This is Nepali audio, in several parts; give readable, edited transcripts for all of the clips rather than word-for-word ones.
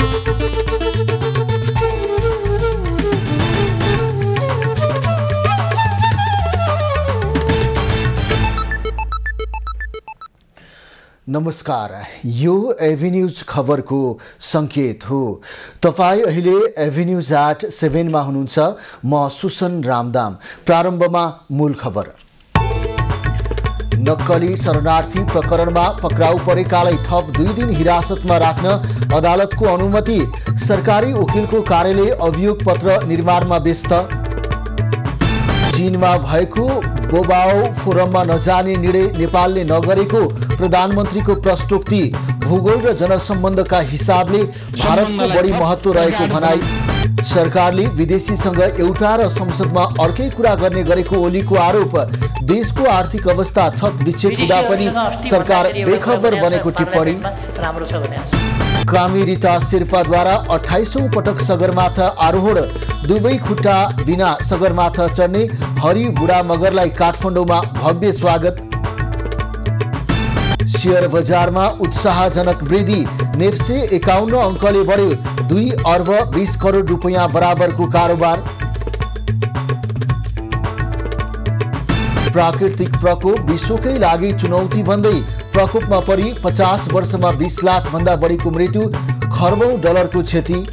नमस्कार, यो एभिन्यूज खबरको संकेत हो। तपाई अहिले एभिन्यूज एट 7 मा हुनुहुन्छ। म सुसन रामदाम। प्रारम्भमा मूल खबर। नक्कली शरणार्थी प्रकरणमा पक्राउ परेकालाई थप 2 दिन हिरासतमा राख्न अदालतको अनुमति। सरकारी वकिलको कार्यालय अभियोग पत्र निर्माणमा व्यस्त। चीनमा भएको बोबाओ फोरममा नजाने निर्णय नेपालले नगरेको प्रधानमन्त्रीको प्रश्नोक्ति। भूगोल र जनसम्बन्धका हिसाबले भारतको बढी महत्त्व रहेको भनाई। सरकारले विदेशीसँग एउटा र संसदमा अर्कै कुरा गर्ने गरेको ओलीको आरोप। देशको आर्थिक अवस्था छतविच्छेद हुँदा पनि सरकार बेखबर बनेको टिप्पणी। कामी रिता शेर्पाद्वारा 28औं पटक सगरमाथा आरोहण। दुवै खुट्टा बिना सगरमाथा चढ्ने हरि बुढा मगरलाई काठमाडौँमा भव्य स्वागत। शेयर बजारमा उत्साहजनक वृद्धि। नेप्से 51 अङ्कले बढ्यो। 2 अर्ब 20 करोड रुपैयाँ बराबरको कारोबार। प्राकृतिक प्रकोप विश्वकै लागि चुनौती भन्दै प्रकोपमा परि 50 वर्षमा 20 लाख भन्दा बढीको मृत्यु, खर्बौं डलरको क्षति।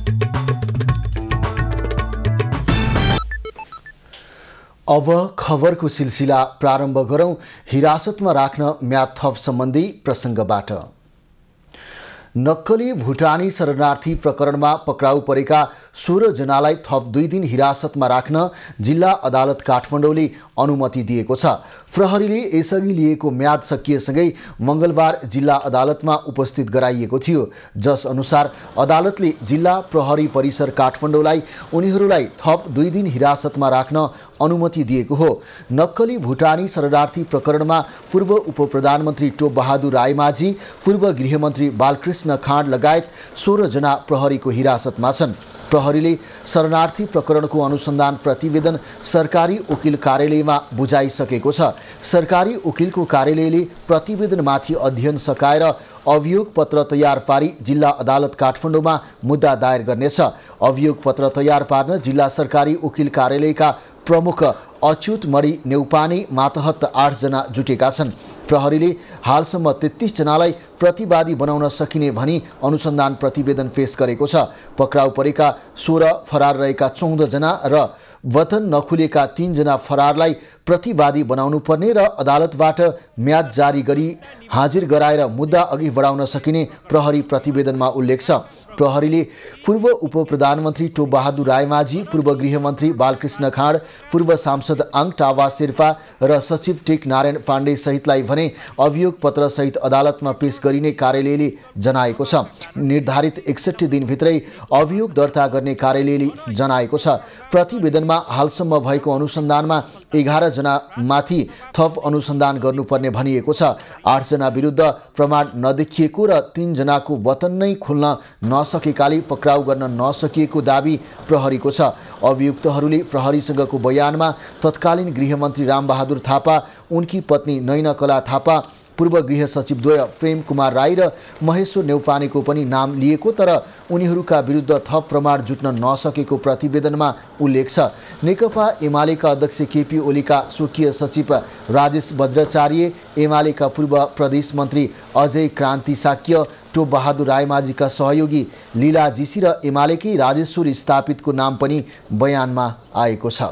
अब खबरको सिलसिला प्रारम्भ गरौं। हिरासतमा राख्न म्याद थप सम्बन्धी प्रसङ्गबाट। नक्कली भुटानी शरणार्थी प्रकरणमा पक्राउ परेका 16 जनालाई थप 2 दिन हिरासतमा राख्न जिल्ला अदालत काठमाडौँले अनुमति दिएको छ। प्रहरीले यसअघि लिएको म्याद सकिएसँगै मंगलबार जिल्ला अदालतमा उपस्थित गराइएको थियो, जस अनुसार अदालतले जिल्ला प्रहरी परिसर काठमाडौँलाई उनीहरूलाई थप 2 दिन हिरासतमा राख्न अनुमति दिएको हो। नक्कली भुटानी शरणार्थी प्रकरणमा पूर्व उपप्रधानमन्त्री टोप बहादुर रायमाझी, पूर्व गृहमन्त्री बालकृष्ण खाँड लगायत 16 जना प्रहरीको हिरासतमा छन्। प्रहरीले शरणार्थी प्रकरणको अनुसन्धान प्रतिवेदन सरकारी वकिल कार्यालयमा बुझाइसकेको छ। सरकारी वकिलको कार्यालयले प्रतिवेदनमाथि अध्ययन सकाएर अभियोग पत्र तयार पारी जिल्ला अदालत काठमाडौँमा मुद्दा दायर गर्नेछ। अभियोग पत्र तयार पार्न जिल्ला सरकारी वकिल कार्यालयका प्रमुख अच्युत मणि नेउपाने मातहत 8 जना जुटेका छन्। प्रहरीले हालसम्म 33 जनालाई प्रतिवादी बनाउन सकिने भनी अनुसन्धान प्रतिवेदन पेश गरेको छ। पक्राउ परेका 16 फरार रहेका 14 जना र वतन नखुलेका 3 जना फरारलाई प्रतिवादी बनाउनु पर्ने र अदालतबाट म्याद जारी गरी हाजिर गराएर मुद्दा अघि बढाउन सकिने प्रहरी प्रतिवेदनमा उल्लेख छ। प्रहरीले पूर्व उपप्रधानमन्त्री टोप बहादुर रायमाझी, पूर्व गृहमन्त्री बालकृष्ण खाँड, पूर्व सांसद आङ टावा शेर्पा र सचिव टेक नारायण पाण्डे सहितलाई भने अभियोग पत्र सहित अदालतमा पेश गरिने कार्यालयले जनाएको छ। निर्धारित 61 दिनभित्रै अभियोग दर्ता गर्ने कार्यालयले जनाएको छ। प्रतिवेदनमा हालसम्म भएको अनुसन्धानमा 11 जना माथि थप अनुसन्धान गर्नुपर्ने भनिएको छ। 8 जना विरुद्ध प्रमाण नदेखिएको र 3 जनाको वतन नै खुल्न नसकेकाले पक्राउ गर्न नसकिएको दाबी प्रहरीको छ। अभियुक्तहरूले प्रहरीसँगको बयानमा तत्कालीन गृहमन्त्री रामबहादुर थापा, उनकी पत्नी नैनकला थापा, पूर्व गृह सचिवद्वय प्रेम कुमार राई र महेश्वर नेउपानेको पनि नाम लिएको, तर उनीहरूका विरुद्ध थप प्रमाण जुट्न नसकेको प्रतिवेदनमा उल्लेख छ। नेकपा एमालेका अध्यक्ष केपी ओलीका स्वकीय सचिव राजेश बज्राचार्य, एमालेका पूर्व प्रदेश मन्त्री अजय क्रान्ति साक्य, टोप बहादुर रायमाझीका सहयोगी लीला जीसी र एमालेकै राजेश्वर स्थापितको नाम पनि बयानमा आएको छ।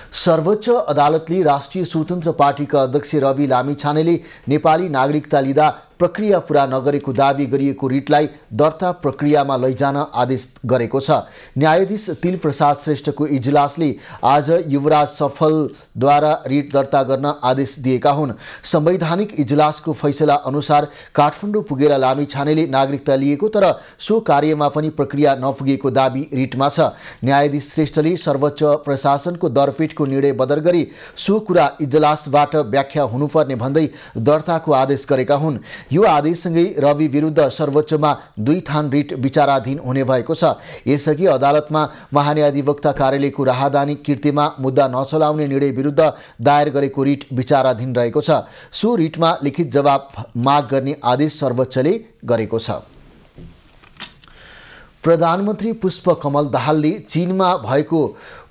सर्वोच्च अदालतले राष्ट्रिय स्वतन्त्र पार्टीका अध्यक्ष रवि लामिछानेले नेपाली नागरिकता लिँदा प्रक्रिया पूरा नगरेको दावी गरिएको रिटलाई दर्ता प्रक्रियामा लैजान आदेश गरेको छ। न्यायाधीश तिल प्रसाद श्रेष्ठको इजलासले आज युवराज सफलद्वारा रिट दर्ता गर्न आदेश दिएका हुन्। संवैधानिक इजलासको फैसला अनुसार काठमाडौँ पुगेर लामिछानेले नागरिकता लिएको, तर सो कार्यमा पनि प्रक्रिया नपुगेको दावी रिटमा छ। न्यायाधीश श्रेष्ठले सर्वोच्च प्रशासनको दरपेटको निर्णय बदर गरी सो कुरा इजलासबाट व्याख्या हुनुपर्ने भन्दै दर्ताको आदेश गरेका हुन्। यो आदेशसँगै रवि विरुद्ध सर्वोच्चमा 2 थान रिट विचाराधीन हुने भएको छ। यसअघि अदालतमा महान्यायाधिवक्ता कार्यालयको राहदानी कृत्यमा मुद्दा नचलाउने निर्णय विरुद्ध दायर गरेको रिट विचाराधीन रहेको छ। सो रिटमा लिखित जवाब माग गर्ने आदेश सर्वोच्चले गरेको छ। प्रधानमन्त्री पुष्पकमल दाहालले चीनमा भएको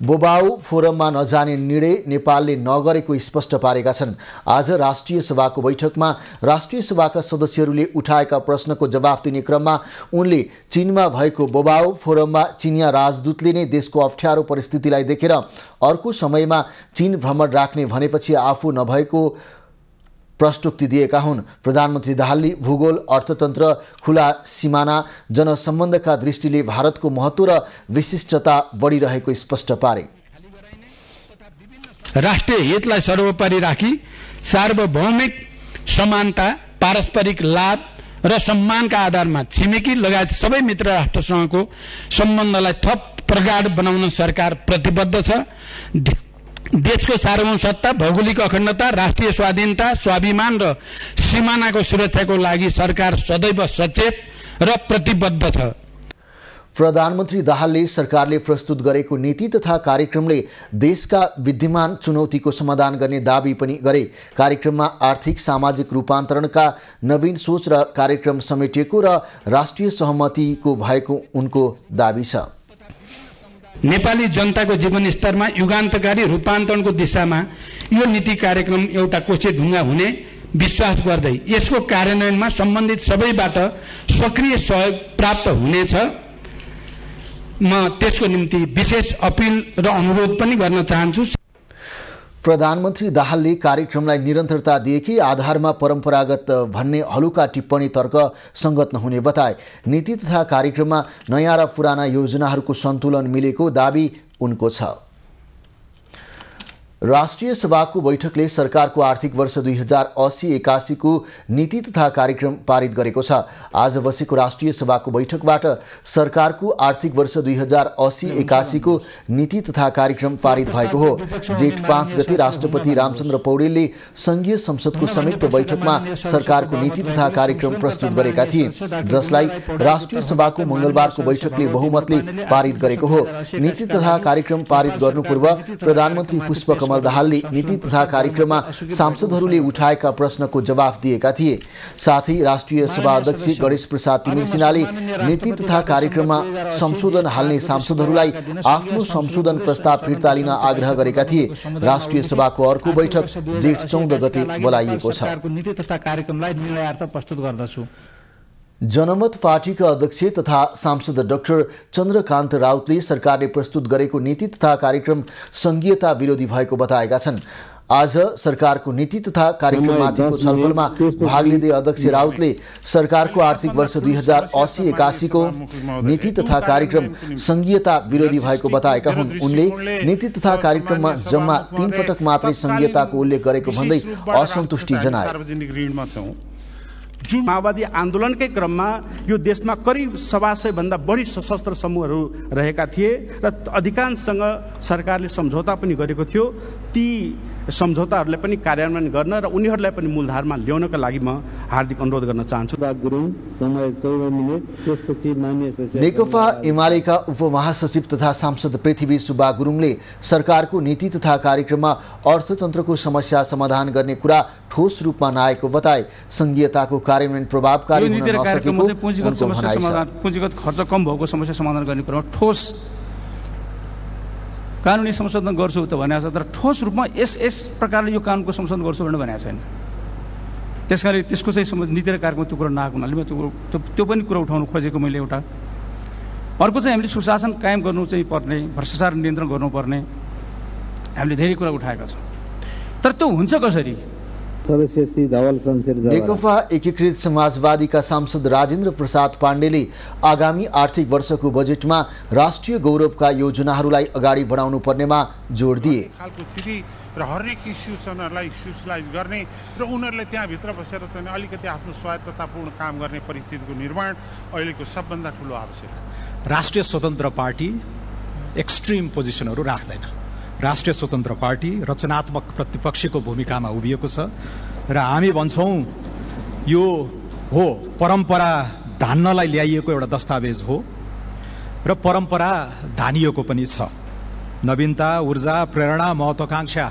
बोबाओ फोरममा नजाने निर्णय नेपालले नगरेको स्पष्ट पारेका छन्। आज राष्ट्रिय सभाको बैठकमा राष्ट्रिय सभाका सदस्यहरूले उठाएका प्रश्नको जवाफ दिने क्रममा उनले चीनमा भएको बोबाओ फोरममा चिनिया राजदूतले नै देशको अप्ठ्यारो परिस्थितिलाई देखेर अर्को समयमा चीन भ्रमण राख्ने भनेपछि आफू नभएको प्रस्तुति दिएका हुन्। प्रधानमन्त्री दाहालले भूगोल, अर्थतन्त्र, खुला सिमाना, जनसम्बन्धका दृष्टिले भारतको महत्त्व र विशिष्टता बढिरहेको स्पष्ट पारे। राष्ट्रिय हितलाई सर्वोपरि राखी सार्वभौमिक समानता, पारस्परिक लाभ र सम्मानका आधारमा छिमेकी लगायत सबै मित्र राष्ट्रसँगको सम्बन्धलाई थप प्रगाढ बनाउन सरकार प्रतिबद्ध छ। देशको सार्वभौम सत्ता, भौगोलिक अखण्डता, राष्ट्रिय स्वाधीनता, स्वाभिमान र सीमानाको सुरक्षाको लागि सरकार सदैव सचेत र प्रतिबद्ध छ। प्रधानमन्त्री दाहालले सरकारले प्रस्तुत गरेको नीति तथा कार्यक्रमले देशका विद्यमान चुनौतीको समाधान गर्ने दाबी पनि गरे। कार्यक्रममा आर्थिक सामाजिक रूपान्तरणका नवीन सोच र कार्यक्रम समेटिएको र राष्ट्रिय सहमतिको भएको उनको दाबी छ। नेपाली जनताको जीवनस्तरमा युगान्तकारी रूपान्तरणको दिशामा यो नीति कार्यक्रम एउटा कोसे ढुङ्गा हुने विश्वास गर्दै यसको कार्यान्वयनमा सम्बन्धित सबैबाट सक्रिय सहयोग प्राप्त हुनेछ। म त्यसको निम्ति विशेष अपील र अनुरोध पनि गर्न चाहन्छु। प्रधानमन्त्री दाहालले कार्यक्रमलाई निरन्तरता दिएकै आधारमा परम्परागत भन्ने हलुका टिप्पणी तर्क संगत नहुने बताए। नीति तथा कार्यक्रममा नयाँ र पुराना योजनाहरूको सन्तुलन मिलेको दाबी उनको छ। राष्ट्रिय सभाको बैठकले सरकारको आर्थिक वर्ष 2080-81 को नीति तथा कार्यक्रम पारित गरेको छ। आज बसेको राष्ट्रिय सभाको बैठकबाट सरकारको आर्थिक वर्ष 2080-81 को नीति तथा कार्यक्रम पारित भएको हो। जेठ 5 गते राष्ट्रपति रामचन्द्र पौडेलले संघीय संसदको संयुक्त बैठकमा सरकारको नीति तथा कार्यक्रम प्रस्तुत गरेका थिए, जसलाई राष्ट्रिय सभाको मंगलबारको बैठकले बहुमतले पारित गरेको हो। नीति तथा कार्यक्रम पारित गर्नु पूर्व प्रधानमन्त्री पुष्पकमल दाहालले नीति तथा कार्यक्रममा सांसदहरूले उठाएका प्रश्नको जवाफ दिएका थिए। साथै राष्ट्रिय सभा अध्यक्ष गणेश प्रसाद तिमिर सिन्हाले नीति तथा कार्यक्रममा संशोधन हाल्ने सांसदहरूलाई आफ्नो संशोधन प्रस्ताव फिर्ता लिन आग्रह गरेका थिए। राष्ट्रिय सभाको अर्को बैठक जेठ 14 गते बोलाइएको छ। जनमत पार्टीका अध्यक्ष तथा सांसद डाक्टर चन्द्रकान्त राउतले सरकारले प्रस्तुत गरेको नीति तथा कार्यक्रम संघीयता विरोधी भएको बताएका छन्। आज सरकारको नीति तथा कार्यक्रममाथिको छलफलमा भाग लिँदै अध्यक्ष राउतले सरकारको आर्थिक वर्ष 2080-81 को नीति तथा कार्यक्रम संघीयता विरोधी भएको बताएका हुन्। उनले नीति तथा कार्यक्रममा जम्मा 3 पटक मात्रै संघीयताको उल्लेख गरेको भन्दै असन्तुष्टि जनाए। जुन माओवादी आन्दोलनकै क्रममा यो देशमा करिब 125 भन्दा बढी सशस्त्र समूहहरू रहेका थिए र अधिकांशसँग सरकारले सम्झौता पनि गरेको थियो। ती सम्झौताहरूलाई पनि कार्यान्वयन गर्न र उनीहरूलाई पनि मूलधारमा ल्याउनका लागि म हार्दिक अनुरोध गर्न चाहन्छु। नेकपा एमालेका उपमहासचिव तथा सांसद पृथ्वी सुब्बा गुरुङले सरकारको नीति तथा कार्यक्रममा अर्थतन्त्रको समस्या समाधान गर्ने कुरा ठोस रूपमा नआएको बताए। संघीयताको कार्यान्वयन प्रभावकारी हुन नसकेको पुँजीगत खर्च कम भएको समस्या समाधान गर्ने कुरामा ठोस कानुनी संशोधन गर्छु त भनेको छ, तर ठोस रूपमा यस प्रकारले यो कानुनको संशोधन गर्छु भनेर भनेको छैन। त्यसकारण त्यसको चाहिँ नीति र कार्यक्रम त्यो कुरा नआएको हुनाले म त्यो पनि कुरा उठाउनु खोजेको मैले एउटा। अर्को चाहिँ हामीले सुशासन कायम गर्नु चाहिँ पर्ने, भ्रष्टाचार नियन्त्रण गर्नुपर्ने, हामीले धेरै कुरा उठाएका छौँ। तर त्यो हुन्छ कसरी? नेकपा एकीकृत समाजवादीका सांसद राजेन्द्र प्रसाद पाण्डेले आगामी आर्थिक वर्षको बजेटमा राष्ट्रिय गौरवका योजनाहरूलाई अगाडि बढाउनु पर्नेमा जोड दिए। र हरेक इस्युजहरूलाई सोशलाइज गर्ने र उनीहरूले त्यहाँभित्र बसेर चाहिँ अलिकति आफ्नो स्वायत्ततापूर्ण काम गर्ने परिस्थितिको निर्माण अहिलेको सबभन्दा ठुलो आवश्यक। राष्ट्रिय स्वतन्त्र पार्टी एक्सट्रिम पोजिसनहरू राख्दैन। राष्ट्रिय स्वतन्त्र पार्टी रचनात्मक प्रतिपक्षको भूमिकामा उभिएको छ र हामी भन्छौँ यो हो परम्परा धान्नलाई ल्याइएको एउटा दस्तावेज हो र परम्परा धानिएको पनि छ। नवीनता, ऊर्जा, प्रेरणा, महत्वाकांक्षा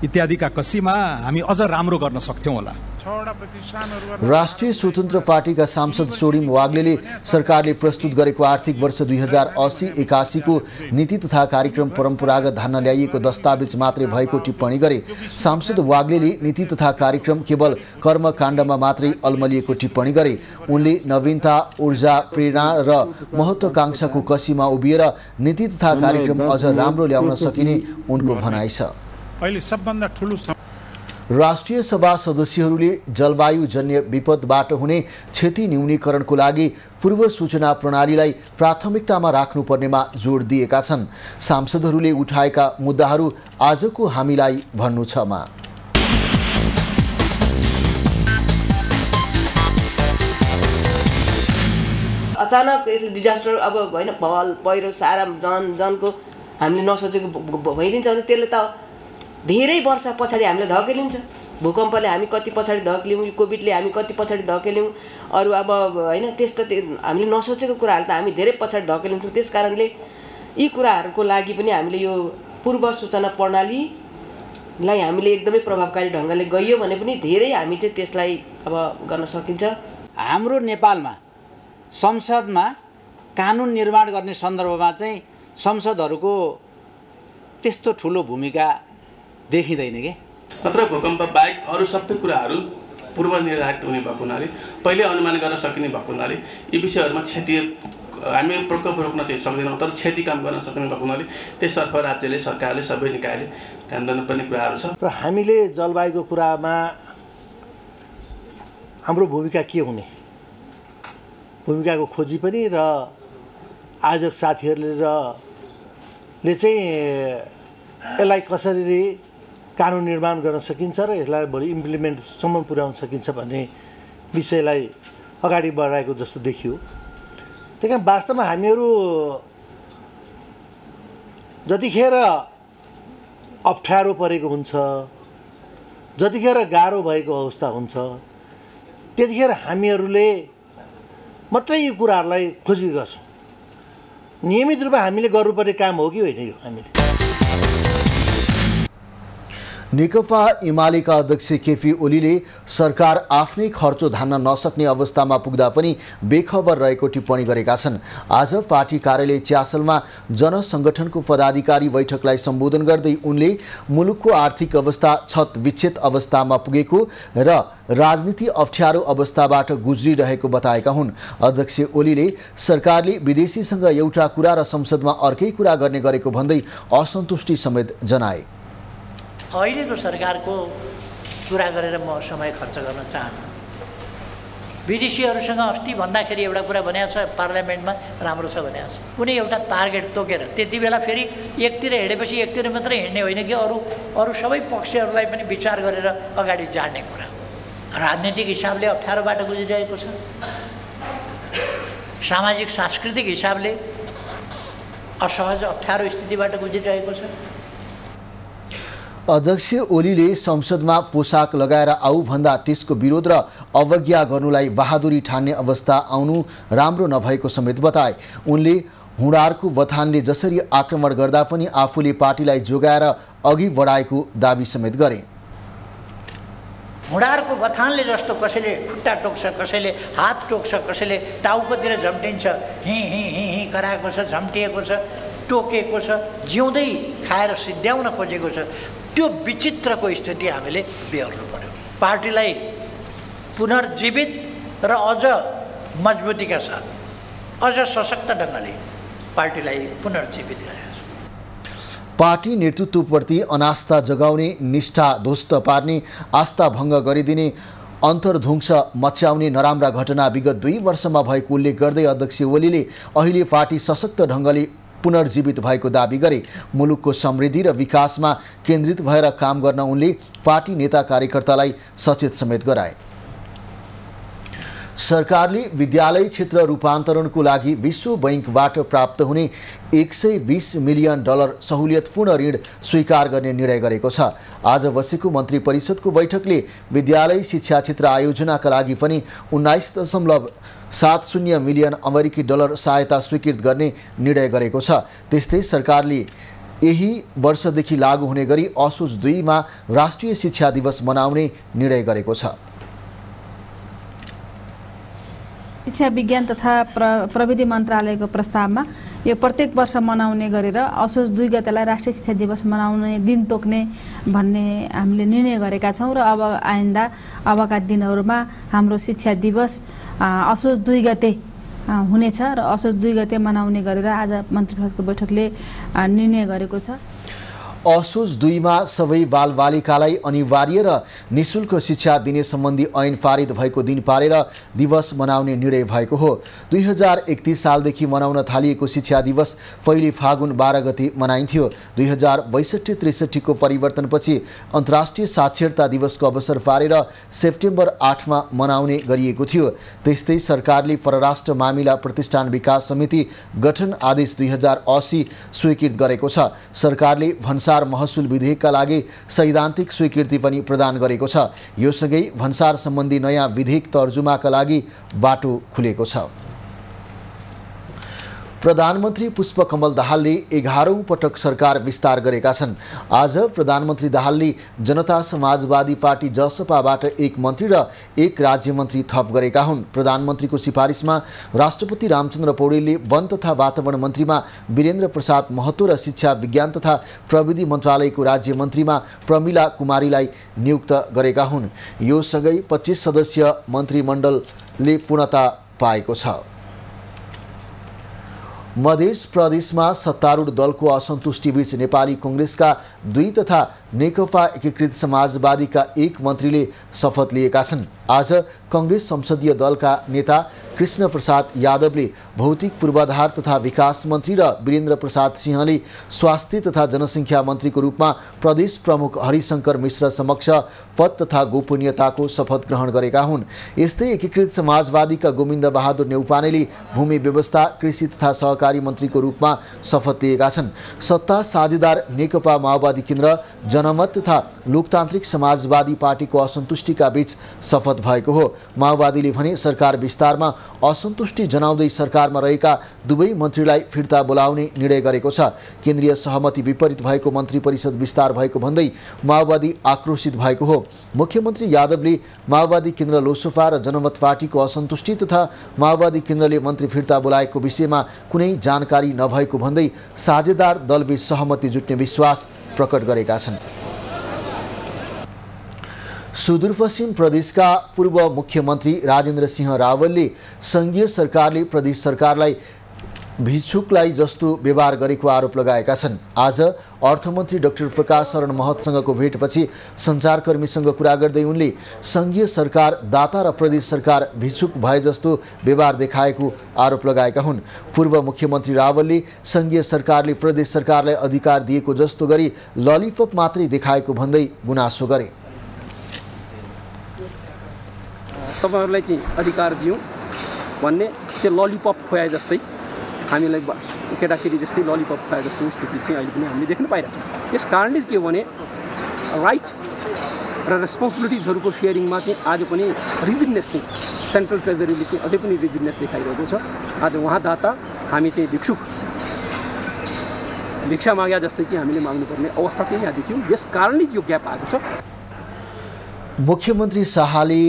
इत्यादिका कसीमा हामी अझ राम्रो गर्न सक्थ्यौँ होला। 6वटा प्रतिष्ठानहरू गर्न राष्ट्रिय स्वतन्त्र पार्टीका सांसद सोडिम वाग्लेले सरकारले प्रस्तुत गरेको आर्थिक वर्ष 2080-81 को नीति तथा कार्यक्रम परम्परागत धान्न ल्याइएको दस्तावेज मात्रै भएको टिप्पणी गरे। सांसद वाग्लेले नीति तथा कार्यक्रम केवल कर्मकाण्डमा मात्रै अल्मलिएको टिप्पणी गरे। उनले नवीनता, ऊर्जा, प्रेरणा र महत्त्वाकांक्षाको कसीमा उभिएर नीति तथा कार्यक्रम अझ राम्रो ल्याउन सकिने उनको भनाइ छ। अहिले सबभन्दा ठुलो राष्ट्रिय सभा सदस्यहरूले जलवायुजन्य विपदबाट हुने क्षति न्यूनीकरणको लागि पूर्व सूचना प्रणालीलाई प्राथमिकतामा राख्नुपर्नेमा जोड दिएका छन्। सांसदहरूले उठाएका मुद्दाहरू आजको हामीलाई भन्नु छमा। अचानक डिजास्टर अब होइन भल पहिरो सारा जनको हामीले नसोचेको भइदिन्छ भने त्यसले त धेरै वर्ष पछाडि हामीले धकेलिन्छ। भूकम्पले हामी कति पछाडि धकेल्यौँ, कोभिडले हामी कति पछाडि धकेल्यौँ, अरू अब होइन त्यस्तो हामीले नसोचेको कुराहरू त हामी धेरै पछाडि धकेलिन्छौँ। त्यस कारणले यी कुराहरूको लागि पनि हामीले यो पूर्व सूचना प्रणालीलाई हामीले एकदमै प्रभावकारी ढङ्गले गइयो भने पनि धेरै हामी चाहिँ त्यसलाई अब गर्न सकिन्छ। हाम्रो नेपालमा संसदमा कानुन निर्माण गर्ने सन्दर्भमा चाहिँ संसदहरूको त्यस्तो ठुलो भूमिका देखिँदैन के। नत्र भूकम्प बाहेक अरू सबै कुराहरू पूर्व निर्धारित हुने भएको हुनाले, पहिले अनुमान गर्न सकिने भएको हुनाले यी विषयहरूमा क्षति हामी प्रकोप रोक्न चाहिँ सक्दैनौँ, तर क्षति कम गर्न सक्ने भएको हुनाले त्यसतर्फ राज्यले, सरकारले, सबै निकायले ध्यान दिनुपर्ने कुराहरू छ। र हामीले जलवायुको कुरामा हाम्रो भूमिका के हुने, भूमिकाको खोजी पनि र आयोजक साथीहरूले चाहिँ यसलाई कसरी कानुन निर्माण गर्न सकिन्छ र यसलाई भोलि इम्प्लिमेन्टसम्म पुर्याउन सकिन्छ भन्ने विषयलाई अगाडि बढाएको जस्तो देखियो। त्यही कारण वास्तवमा हामीहरू जतिखेर अप्ठ्यारो परेको हुन्छ, जतिखेर गाह्रो भएको अवस्था हुन्छ, त्यतिखेर हामीहरूले मात्रै यी कुराहरूलाई खोजी गर्छौँ। नियमित रूपमा हामीले गर्नुपर्ने काम हो कि होइन यो हामीले। नेकपा एमालेका अध्यक्ष केपी ओलीले सरकार आफ्नै खर्चो धान्न नसक्ने अवस्थामा पुग्दा पनि बेखबर रहेको टिप्पणी गरेका छन्। आज पार्टी कार्यालय च्यासलमा जनसङ्गठनको पदाधिकारी बैठकलाई सम्बोधन गर्दै उनले मुलुकको आर्थिक अवस्था छतविच्छेद अवस्थामा पुगेको र राजनीति अप्ठ्यारो अवस्थाबाट गुज्रिरहेको बताएका हुन्। अध्यक्ष ओलीले सरकारले विदेशीसँग एउटा कुरा र संसदमा अर्कै कुरा गर्ने गरेको भन्दै असन्तुष्टि समेत जनाए। अहिलेको सरकारको कुरा गरेर म समय खर्च गर्न चाहन्न। विदेशीहरूसँग अस्ति भन्दाखेरि एउटा कुरा भनेको छ पार्लियामेन्टमा, राम्रो छ भनेको छ। कुनै एउटा टार्गेट तोकेर त्यति बेला फेरि एकतिर हिँडेपछि एकतिर मात्रै हिँड्ने होइन कि अरू सबै पक्षहरूलाई पनि विचार गरेर अगाडि जाने कुरा। राजनीतिक हिसाबले अप्ठ्यारो बाटो गुजिरहेको छ, सामाजिक सांस्कृतिक हिसाबले असहज अप्ठ्यारो स्थितिबाट गुजिरहेको छ। अध्यक्ष ओलीले संसदमा पोसाक लगाएर आऊ भन्दा त्यसको विरोध र अवज्ञा गर्नुलाई बहादुरी ठान्ने अवस्था आउनु राम्रो नभएको समेत बताए। उनले हुँडारको बथानले जसरी आक्रमण गर्दा पनि आफूले पार्टीलाई जोगाएर अघि बढाएको दाबी समेत गरे। हुँडारको बथानले जस्तो कसैले खुट्टा टोक्छ, कसैले हात टोक्छ, कसैले टाउकोतिर झम्टिन्छ, हि कराएको छ, झम्टिएको छ, टोकेको छ, जिउँदै खाएर सिद्ध्याउन खोजेको छ। त्यो विचित्रको स्थिति हामीले बेहोर्नु पर्यो। पार्टीलाई पुनर्जीवित र अझ मजबुतीका साथ, अझ सशक्त ढङ्गले पार्टीलाई पुनर्जीवित गरेको छ। पार्टी नेतृत्वप्रति अनास्था जगाउने, निष्ठा ध्वस्त पार्ने, आस्था भङ्ग गरिदिने, अन्तर्ध्वंस मच्याउने नराम्रा घटना विगत 2 वर्षमा भएको उल्लेख गर्दै अध्यक्ष ओलीले अहिले पार्टी सशक्त ढङ्गले पुनर्जीवित भएको दाबी गरे। मुलुकको समृद्धि र विकासमा केन्द्रित भएर काम गर्न उनले पार्टी नेता कार्यकर्तालाई सचेत समेत गराए। सरकारले विद्यालय क्षेत्र रूपान्तरणको लागि विश्व बैंकबाट प्राप्त हुने $120 मिलियन सहुलियतपूर्ण ऋण स्वीकार गर्ने निर्णय गरेको छ। आज बसेको मन्त्री परिषदको बैठकले विद्यालय शिक्षा क्षेत्र आयोजनाका लागि पनि $19.70 मिलियन अमेरिकी डलर सहायता स्वीकृत गर्ने निर्णय गरेको छ। त्यस्तै सरकारले यही वर्षदेखि लागू हुने गरी असोज 2 मा राष्ट्रिय शिक्षा दिवस मनाउने निर्णय गरेको छ। शिक्षा विज्ञान तथा प्रविधि मन्त्रालयको प्रस्तावमा यो प्रत्येक वर्ष मनाउने गरेर असोज 2 गतेलाई राष्ट्रिय शिक्षा दिवस मनाउने दिन तोक्ने भन्ने हामीले निर्णय गरेका छौँ र अब आइन्दा अबका दिनहरूमा हाम्रो शिक्षा दिवस असोज 2 गते हुनेछ र असोज 2 गते मनाउने गरेर आज मन्त्री परिषदको बैठकले निर्णय गरेको छ। असोज 2 मा सबै बालबालिकालाई अनिवार्य र निशुल्क शिक्षा दिने सम्बन्धी ऐन पारित भएको दिन पारेर दिवस मनाउने निर्णय भएको हो। 2031 सालदेखि मनाउन थालिएको शिक्षा दिवस पहिले फागुन 12 गते मनाइन्थ्यो। 2062-63 को परिवर्तनपछि अन्तर्राष्ट्रिय साक्षरता दिवसको अवसर पारेर सेप्टेम्बर 8 मा मनाउने गरिएको थियो। त्यस्तै सरकारले परराष्ट्र मामिला प्रतिष्ठान विकास समिति गठन आदेश 2080 स्वीकृत गरेको छ। सरकारले भन्सार महसुल विधेयकका लागि सैद्धान्तिक स्वीकृति पनि प्रदान गरेको छ। यो सँगै भन्सार सम्बन्धी नयाँ विधेयक तर्जुमाका लागि बाटो खुलेको छ। प्रधानमन्त्री पुष्पकमल दाहालले 11औं पटक सरकार विस्तार गरेका छन्। आज प्रधानमन्त्री दाहालले जनता समाजवादी पार्टी जसपाबाट 1 मन्त्री र 1 राज्यमन्त्री थप गरेका हुन्। प्रधानमन्त्रीको सिफारिसमा राष्ट्रपति रामचन्द्र पौडेलले वन तथा वातावरण मन्त्रीमा वीरेन्द्र प्रसाद महतो र शिक्षा विज्ञान तथा प्रविधि मन्त्रालयको राज्यमन्त्रीमा प्रमिला कुमारीलाई नियुक्त गरेका हुन्। यो सँगै 25 सदस्यीय मन्त्रीमण्डलले पूर्णता पाएको छ। मध्य प्रदेशमा सत्तारूढ दलको असन्तुष्टिबीच नेपाली कांग्रेसका 2 तथा नेकपा एकीकृत समाजवादीका 1 मन्त्रीले शपथ लिएका छन्। आज कांग्रेस संसदीय दलका नेता कृष्ण प्रसाद यादवले भौतिक पूर्वाधार तथा विकास मन्त्री र वीरेन्द्र प्रसाद सिंहले स्वास्थ्य तथा जनसङ्ख्या मन्त्रीको रूपमा प्रदेश प्रमुख हरिशंकर मिश्र समक्ष पद तथा गोपनीयताको शपथ ग्रहण गरेका हुन्। यस्तै एकीकृत समाजवादीका गोविन्द बहादुर न्यौपानेले भूमि व्यवस्था कृषि तथा सहकारी मन्त्रीको रूपमा शपथ लिएका छन्। सत्ता साझेदार नेकपा माओवादी केन्द्र जनमत तथा लोकतान्त्रिक समाजवादी पार्टीको असन्तुष्टिका बीच शपथ भएको हो। माओवादीले भने सरकार विस्तारमा असन्तुष्टि जनाउँदै सरकारमा रहेका 2 मन्त्रीलाई फिर्ता बोलाउने निर्णय गरेको छ। केन्द्रीय सहमति विपरीत भएको मन्त्री परिषद विस्तार भएको भन्दै माओवादी आक्रोशित भएको हो। मुख्यमन्त्री यादवले माओवादी केन्द्र लोसपा र जनमत पार्टीको असन्तुष्टि तथा माओवादी केन्द्रले मन्त्री फिर्ता बोलाएको विषयमा कुनै जानकारी नभएको भन्दै साझेदार दलबीच सहमति जुट्ने विश्वास प्रकट गरेका छन्। सुदूरपश्चिम प्रदेशका पूर्व मुख्यमन्त्री राजेन्द्र सिंह रावलले संघीय सरकारले प्रदेश सरकारलाई भिक्षुकलाई जस्तो व्यवहार गरेको आरोप लगाएका छन्। आज अर्थमन्त्री डाक्टर प्रकाश शरण महतसँगको भेटपछि सञ्चारकर्मीसँग कुरा गर्दै उनले संघीय सरकार दाता र प्रदेश सरकार भिक्षुक भए जस्तो व्यवहार देखाएको आरोप लगाएका हुन्। पूर्व मुख्यमन्त्री रावलले संघीय सरकारले प्रदेश सरकारलाई अधिकार दिएको जस्तो गरी ललिपप मात्रै देखाएको भन्दै गुनासो गरे। तपाईहरुलाई चाहिँ अधिकार दियौं भन्ने त्यो ललिपप खुवाए जस्तै हामीलाई केटाकेटी जस्तै ललिपप खुवाए जस्तो स्थिति चाहिँ अहिले पनि हामीले देख्न पाइरहेछौँ। यस कारणले के भने राइट र रेस्पोन्सिबिलिटिजहरूको सेयरिङमा चाहिँ आज पनि रिजिडनेस चाहिँ सेन्ट्रल ट्रेजरीले चाहिँ अझै पनि रिजिडनेस देखाइरहेको छ। आज उहाँ दाता हामी चाहिँ भिक्षुक भिक्षा माग्या जस्तै चाहिँ हामीले माग्नुपर्ने अवस्था चाहिँ यहाँ देखियो। यस कारणले यो ग्याप आएको छ। मुख्यमन्त्री शाहले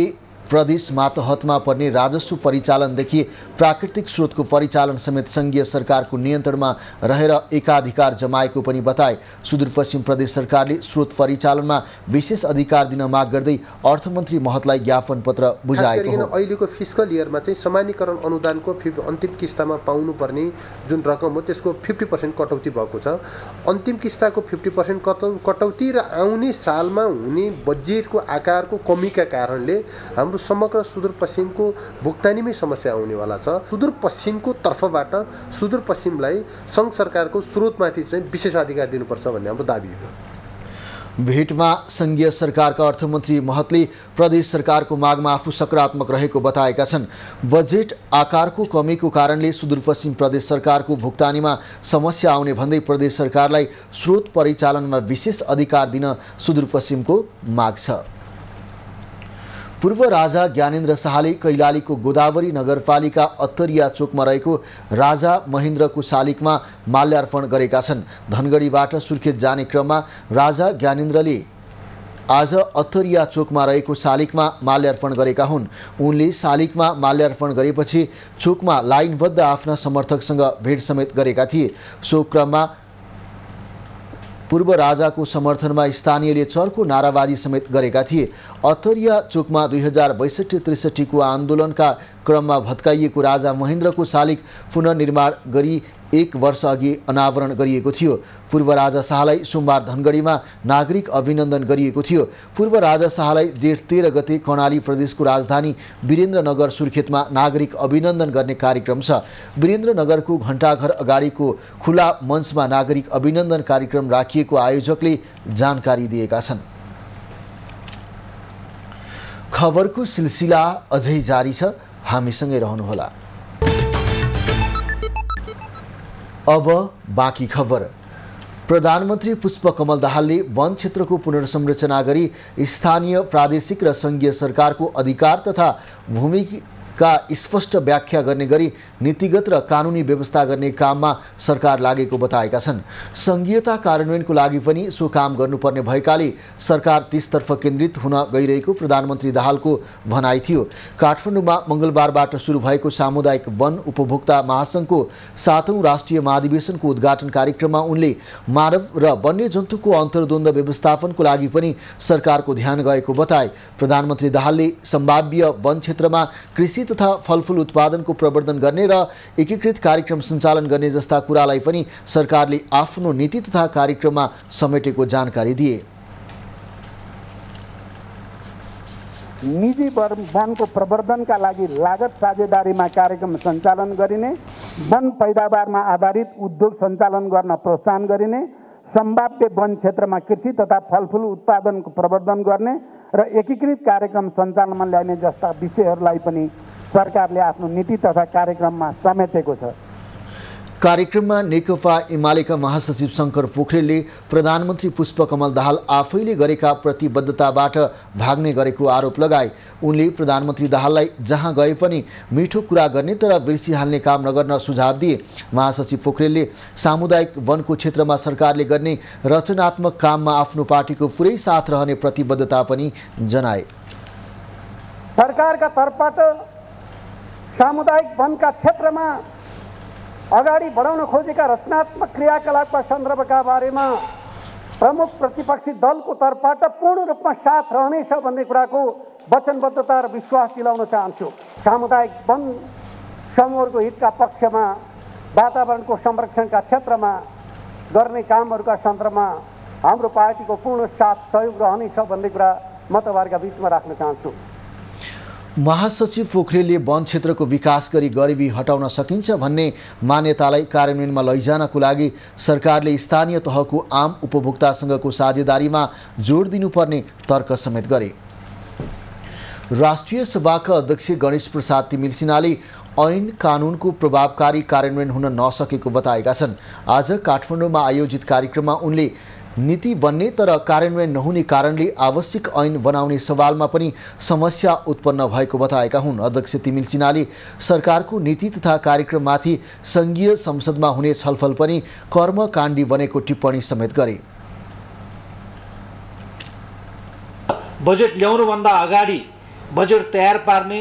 प्रदेश मातहतमा पर्ने राजस्व परिचालनदेखि प्राकृतिक स्रोतको परिचालन समेत संघीय सरकारको नियन्त्रणमा रहेर एकाधिकार जमाएको पनि बताए। सुदूरपश्चिम प्रदेश सरकारले स्रोत परिचालनमा विशेष अधिकार दिन माग गर्दै अर्थमन्त्री महतलाई ज्ञापन पत्र बुझाएको हो। अहिलेको फिस्कल इयरमा चाहिँ समानीकरण अनुदानको अन्तिम किस्तामा पाउनुपर्ने जुन रकम हो त्यसको 50% कटौती भएको छ। अन्तिम किस्ताको 50% कटौती र आउने सालमा हुने बजेटको आकारको कमीका कारणले हाम्रो समग्र सुदूरपश्चिमको भुक्तानीमै समस्या आउनेवाला छ। सुदूरपश्चिमको तर्फबाट सुदूरपश्चिमलाई सङ्घ सरकारको स्रोतमाथि चाहिँ विशेषाधिकार दिनुपर्छ भन्ने हाम्रो दाबी हो। भेटमा संघीय सरकारका अर्थमन्त्री महतले प्रदेश सरकारको मागमा आफू सकारात्मक रहेको बताएका छन्। बजेट आकारको कमीको कारणले सुदूरपश्चिम प्रदेश सरकारको भुक्तानीमा समस्या आउने भन्दै प्रदेश सरकारलाई स्रोत परिचालनमा विशेष अधिकार दिन सुदूरपश्चिमको माग छ। पूर्व राजा ज्ञानेन्द्र शाहले कैलालीको गोदावरी नगरपालिका अत्तरिया चोकमा रहेको राजा महेन्द्रको शालिगमा माल्यार्पण गरेका छन्। धनगढीबाट सुर्खेत जाने क्रममा राजा ज्ञानेन्द्रले आज अत्तरिया चोकमा रहेको शालिगमा माल्यार्पण गरेका हुन्। उनले शालिगमा माल्यार्पण गरेपछि चोकमा लाइनबद्ध आफ्ना समर्थकसँग भेट समेत गरेका थिए। सो क्रममा पूर्व राजाको समर्थनमा स्थानीयले चर्को नाराबाजी समेत गरेका थिए। अत्तरिया चोकमा 2062-63 को आन्दोलनका क्रममा भत्काइएको राजा महेन्द्रको शालिग पुनर्निर्माण गरी 1 वर्ष अघि अनावरण गरिएको थियो। पूर्व राजा शाहलाई सोमबार धनगढीमा नागरिक अभिनन्दन गरिएको थियो। पूर्व राजा शाहलाई जेठ 13 गते कर्णाली प्रदेशको राजधानी वीरेन्द्रनगर सुर्खेतमा नागरिक अभिनन्दन गर्ने कार्यक्रम छ। वीरेन्द्रनगरको घण्टाघर अगाडिको खुला मञ्चमा नागरिक अभिनन्दन कार्यक्रम राखिएको आयोजकले जानकारी दिएका छन्। खबरको सिलसिला अझै जारी छ, हामीसँगै रहनुहोला। अब बाँकी खबर। प्रधानमन्त्री पुष्पकमल दाहालले वन क्षेत्रको पुनर्संरचना गरी स्थानीय प्रादेशिक र सङ्घीय सरकारको अधिकार तथा भूमिका स्पष्ट व्याख्या गर्ने गरी नीतिगत र कानुनी व्यवस्था गर्ने काममा सरकार लागेको बताएका छन्। सङ्घीयता कार्यान्वयनको लागि पनि सो काम गर्नुपर्ने भएकाले सरकार त्यसतर्फ केन्द्रित हुन गइरहेको प्रधानमन्त्री दाहालको भनाइ थियो। काठमाडौँमा मङ्गलबारबाट सुरु भएको सामुदायिक वन उपभोक्ता महासङ्घको 7औं राष्ट्रिय महाधिवेशनको उद्घाटन कार्यक्रममा उनले मानव र वन्यजन्तुको अन्तर्द्वन्द व्यवस्थापनको लागि पनि सरकारको ध्यान गएको बताए। प्रधानमन्त्री दाहालले सम्भाव्य वन क्षेत्रमा कृषि तथा फलफुल उत्पादनको प्रवर्धन गर्ने र एकीकृत कार्यक्रम सञ्चालन गर्ने जस्ता कुरालाई पनि सरकारले आफ्नो नीति तथा कार्यक्रममा समेटेको जानकारी दिए। निजी वनको प्रवर्धनका लागि लागत साझेदारीमा कार्यक्रम सञ्चालन गरिने, वन पैदावारमा आधारित उद्योग सञ्चालन गर्न प्रोत्साहन गरिने, सम्भाव्य वन क्षेत्रमा कृषि तथा फलफुल उत्पादनको प्रवर्धन गर्ने र एकीकृत कार्यक्रम सञ्चालनमा ल्याउने जस्ता विषयहरूलाई पनि सरकारले आफ्नो नीति तथा कार्यक्रममा समेटेको छ। कार्यक्रममा नेकपा एमालेका महासचिव शङ्कर पोखरेलले प्रधानमन्त्री पुष्पकमल दाहाल आफैले गरेका प्रतिबद्धताबाट भाग्ने गरेको आरोप लगाए। उनले प्रधानमन्त्री दाहाललाई जहाँ गए पनि मिठो कुरा गर्ने तर बिर्सिहाल्ने काम नगर्न सुझाव दिए। महासचिव पोखरेलले सामुदायिक वनको क्षेत्रमा सरकारले गर्ने रचनात्मक काममा आफ्नो पार्टीको पुरै साथ रहने प्रतिबद्धता पनि जनाए। सरकारका तर्फबाट सामुदायिक वनका क्षेत्रमा अगाडि बढाउन खोजेका रचनात्मक क्रियाकलापका सन्दर्भका बारेमा प्रमुख प्रतिपक्षी दलको तर्फबाट पूर्ण रूपमा साथ रहनेछ भन्ने कुराको वचनबद्धता र विश्वास दिलाउन चाहन्छु। सामुदायिक वन समूहहरूको हितका पक्षमा वातावरणको संरक्षणका क्षेत्रमा गर्ने कामहरूका सन्दर्भमा हाम्रो पार्टीको पूर्ण साथ सहयोग रहनेछ भन्ने कुरा म तपाईँहरूका बिचमा राख्न चाहन्छु। महासचिव पोखरेलले वन क्षेत्रको विकास गरी गरिबी हटाउन सकिन्छ भन्ने मान्यतालाई कार्यान्वयनमा लैजानको लागि सरकारले स्थानीय तहको आम उपभोक्तासँगको साझेदारीमा जोड दिनुपर्ने तर्क समेत गरे। राष्ट्रिय सभाका अध्यक्ष गणेश प्रसाद तिमिल सिन्हाले ऐन कानुनको प्रभावकारी कार्यान्वयन हुन नसकेको बताएका छन्। आज काठमाडौँमा आयोजित कार्यक्रममा उनले नीति बन्ने तर कार्यान्वयन नहुने कारणले आवश्यक ऐन बनाउने सवालमा पनि समस्या उत्पन्न भएको बताएका हुन्। अध्यक्ष तिमिल सिन्हाले सरकारको नीति तथा कार्यक्रममाथि सङ्घीय संसदमा हुने छलफल पनि कर्मकाण्डी बनेको टिप्पणी समेत गरे। बजेट ल्याउनुभन्दा अगाडि बजेट तयार पार्ने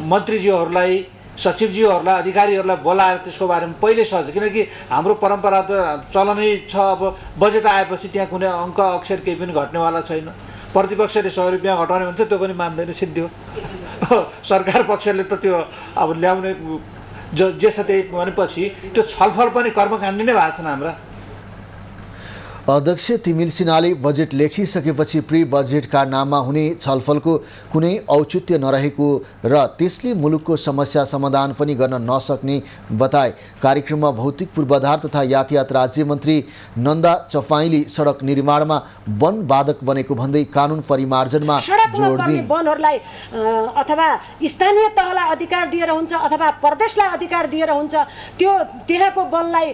मन्त्रीज्यूहरूलाई, सचिवज्यूहरूलाई, अधिकारीहरूलाई बोलाएर त्यसको बारेमा पहिले सर्छ, किनकि हाम्रो परम्परा त चलनै छ। अब बजेट आएपछि त्यहाँ कुनै अङ्क अक्षर केही पनि घट्नेवाला छैन। प्रतिपक्षले 100 रुपियाँ घटाउने भन्छ त्यो पनि मान्दैन, सिद्धि हो। सरकार पक्षले त त्यो अब ल्याउने जे छ त्यही भनेपछि त्यो छलफल पनि कर्मकाण्डी नै भएको छन् हाम्रा। अध्यक्ष तिमिल सिन्हाले बजेट लेखिसकेपछि प्री बजेटका नाममा हुने छलफलको कुनै औचित्य नरहेको र त्यसले मुलुकको समस्या समाधान पनि गर्न नसक्ने बताए। कार्यक्रममा भौतिक पूर्वाधार तथा यातायात राज्यमन्त्री नन्दा चपाईले सडक निर्माणमा वन बाधक बनेको भन्दै कानुन परिमार्जनमा जोड दिए। वनहरूलाई अथवा स्थानीय तहलाई अधिकार दिएर हुन्छ अथवा प्रदेशलाई अधिकार दिएर हुन्छ, त्यो त्यहाँको वनलाई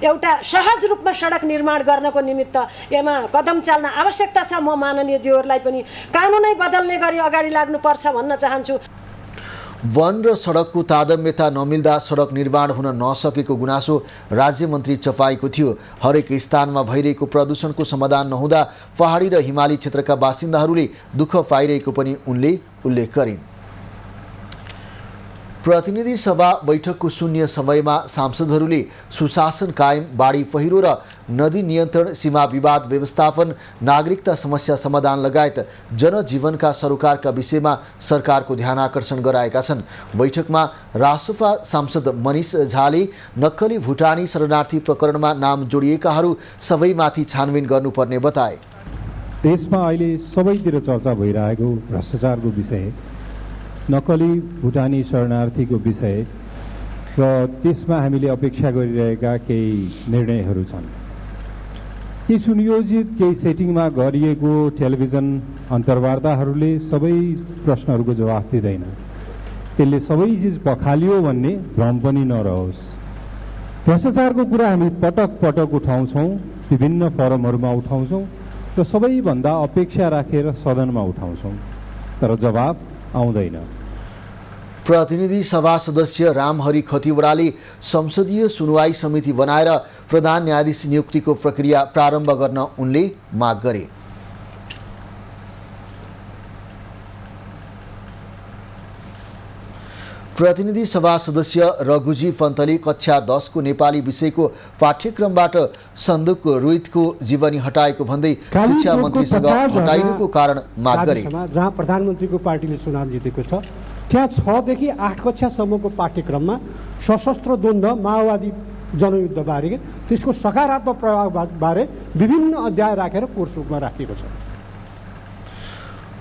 एउटा सहज रूपमा सडक निर्माण गर्नको निमित्त यसमा कदम चाल्न आवश्यकता छ। म माननीय ज्यूहरूलाई पनि कानुनै बदल्ने गरी अगाडि लाग्नुपर्छ भन्न चाहन्छु। वन र सडकको तादम्यता नमिल्दा सडक निर्माण हुन नसकेको गुनासो राज्य मन्त्री चपाईको थियो। हरेक स्थानमा भइरहेको प्रदूषणको समाधान नहुँदा पहाडी र हिमाली क्षेत्रका बासिन्दाहरूले दुःख पाइरहेको पनि उनले उल्लेख गरिन्। प्रतिनिधि सभा बैठकको शून्य समयमा सांसदहरूले सुशासन कायम, बाढी पहिरो र नदी नियन्त्रण, सीमा विवाद व्यवस्थापन, नागरिकता समस्या समाधान लगायत जनजीवनका सरोकारका विषयमा सरकारको ध्यान आकर्षण गराएका छन्। बैठकमा रासोपा सांसद मनिष झाले नक्कली भुटानी शरणार्थी प्रकरणमा नाम जोडिएकाहरू सबैमाथि छानबिन गर्नुपर्ने बताए। देशमा अहिले सबैतिर चर्चा भइरहेको भ्रष्टाचारको विषय, नक्कली भुटानी शरणार्थीको विषय र त्यसमा हामीले अपेक्षा गरिरहेका केही निर्णयहरू छन्। यी सुनियोजित केही सेटिङमा गरिएको टेलिभिजन अन्तर्वार्ताहरूले सबै प्रश्नहरूको जवाफ दिँदैन। त्यसले सबै चिज पखालियो भन्ने भ्रम पनि नरहोस्। भ्रष्टाचारको कुरा हामी पटक पटक उठाउँछौँ, विभिन्न फोरमहरूमा उठाउँछौँ र सबैभन्दा अपेक्षा राखेर सदनमा उठाउँछौँ, तर जवाफ आउँदैन। प्रतिनिधि सभा सदस्य रामहरि खतिवड़ाले संसदीय सुनवाई समिति बनाएर प्रधान न्यायाधीश नियुक्तिको प्रक्रिया प्रारम्भ गर्न उनले माग गरे। प्रतिनिधि सभा सदस्य रघुजी पन्तले कक्षा 10 को नेपाली विषयको पाठ्यक्रमबाट सन्दुक रोहितको जीवनी हटाएको भन्दै शिक्षा मन्त्रीसँग हटाइनुको कारण माग गरे। जहाँ प्रधानमन्त्रीको पार्टीले चुनाव जितेको छ त्यहाँ 6 देखि 8 कक्षासम्मको पाठ्यक्रममा सशस्त्र द्वन्द्व, माओवादी जनयुद्ध बारे त्यसको सकारात्मक प्रभाव बारे विभिन्न अध्याय राखेर कोर्स रूपमा राखिएको छ।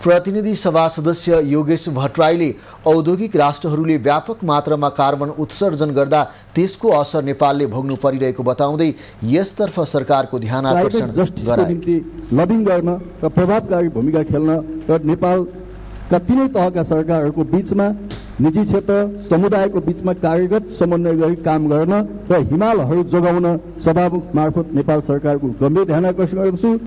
प्रतिनिधि सभा सदस्य योगेश भट्टराईले औद्योगिक राष्ट्रहरूले व्यापक मात्रामा कार्बन उत्सर्जन गर्दा त्यसको असर नेपालले भोग्नु परिरहेको बताउँदै यसतर्फ सरकारको ध्यान आकर्षण गराए। लबिङ गर्न र प्रभावकारी भूमिका खेल्न र नेपालका तीनै तहका सरकारहरूको बीचमा, निजी क्षेत्र, समुदायको बीचमा कार्यगत समन्वय गरी काम गर्न र हिमालहरू जोगाउन सभा मार्फत नेपाल सरकारको गम्भीर ध्यान आकर्षण गर्छु।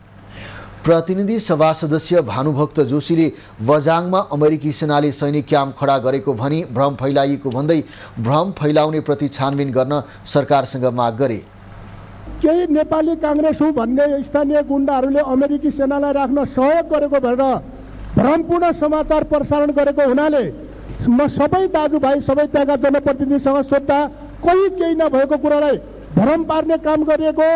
प्रतिनिधि सभा सदस्य भानुभक्त जोशीले बजाङमा अमेरिकी सेनाले सैनिक क्याम्प खडा गरेको भनी भ्रम फैलाइएको भन्दै भ्रम फैलाउने प्रति छानबिन गर्न सरकारसँग माग गरे। केही नेपाली काङ्ग्रेस हो भन्ने स्थानीय गुण्डाहरूले अमेरिकी सेनालाई राख्न सहयोग गरेको भनेर भ्रमपूर्ण समाचार प्रसारण गरेको हुनाले म सबै दाजुभाइ, सबै त्यहाँका जनप्रतिनिधिसँग सोद्धा कोही केही नभएको कुरालाई भ्रम पार्ने काम गरिएको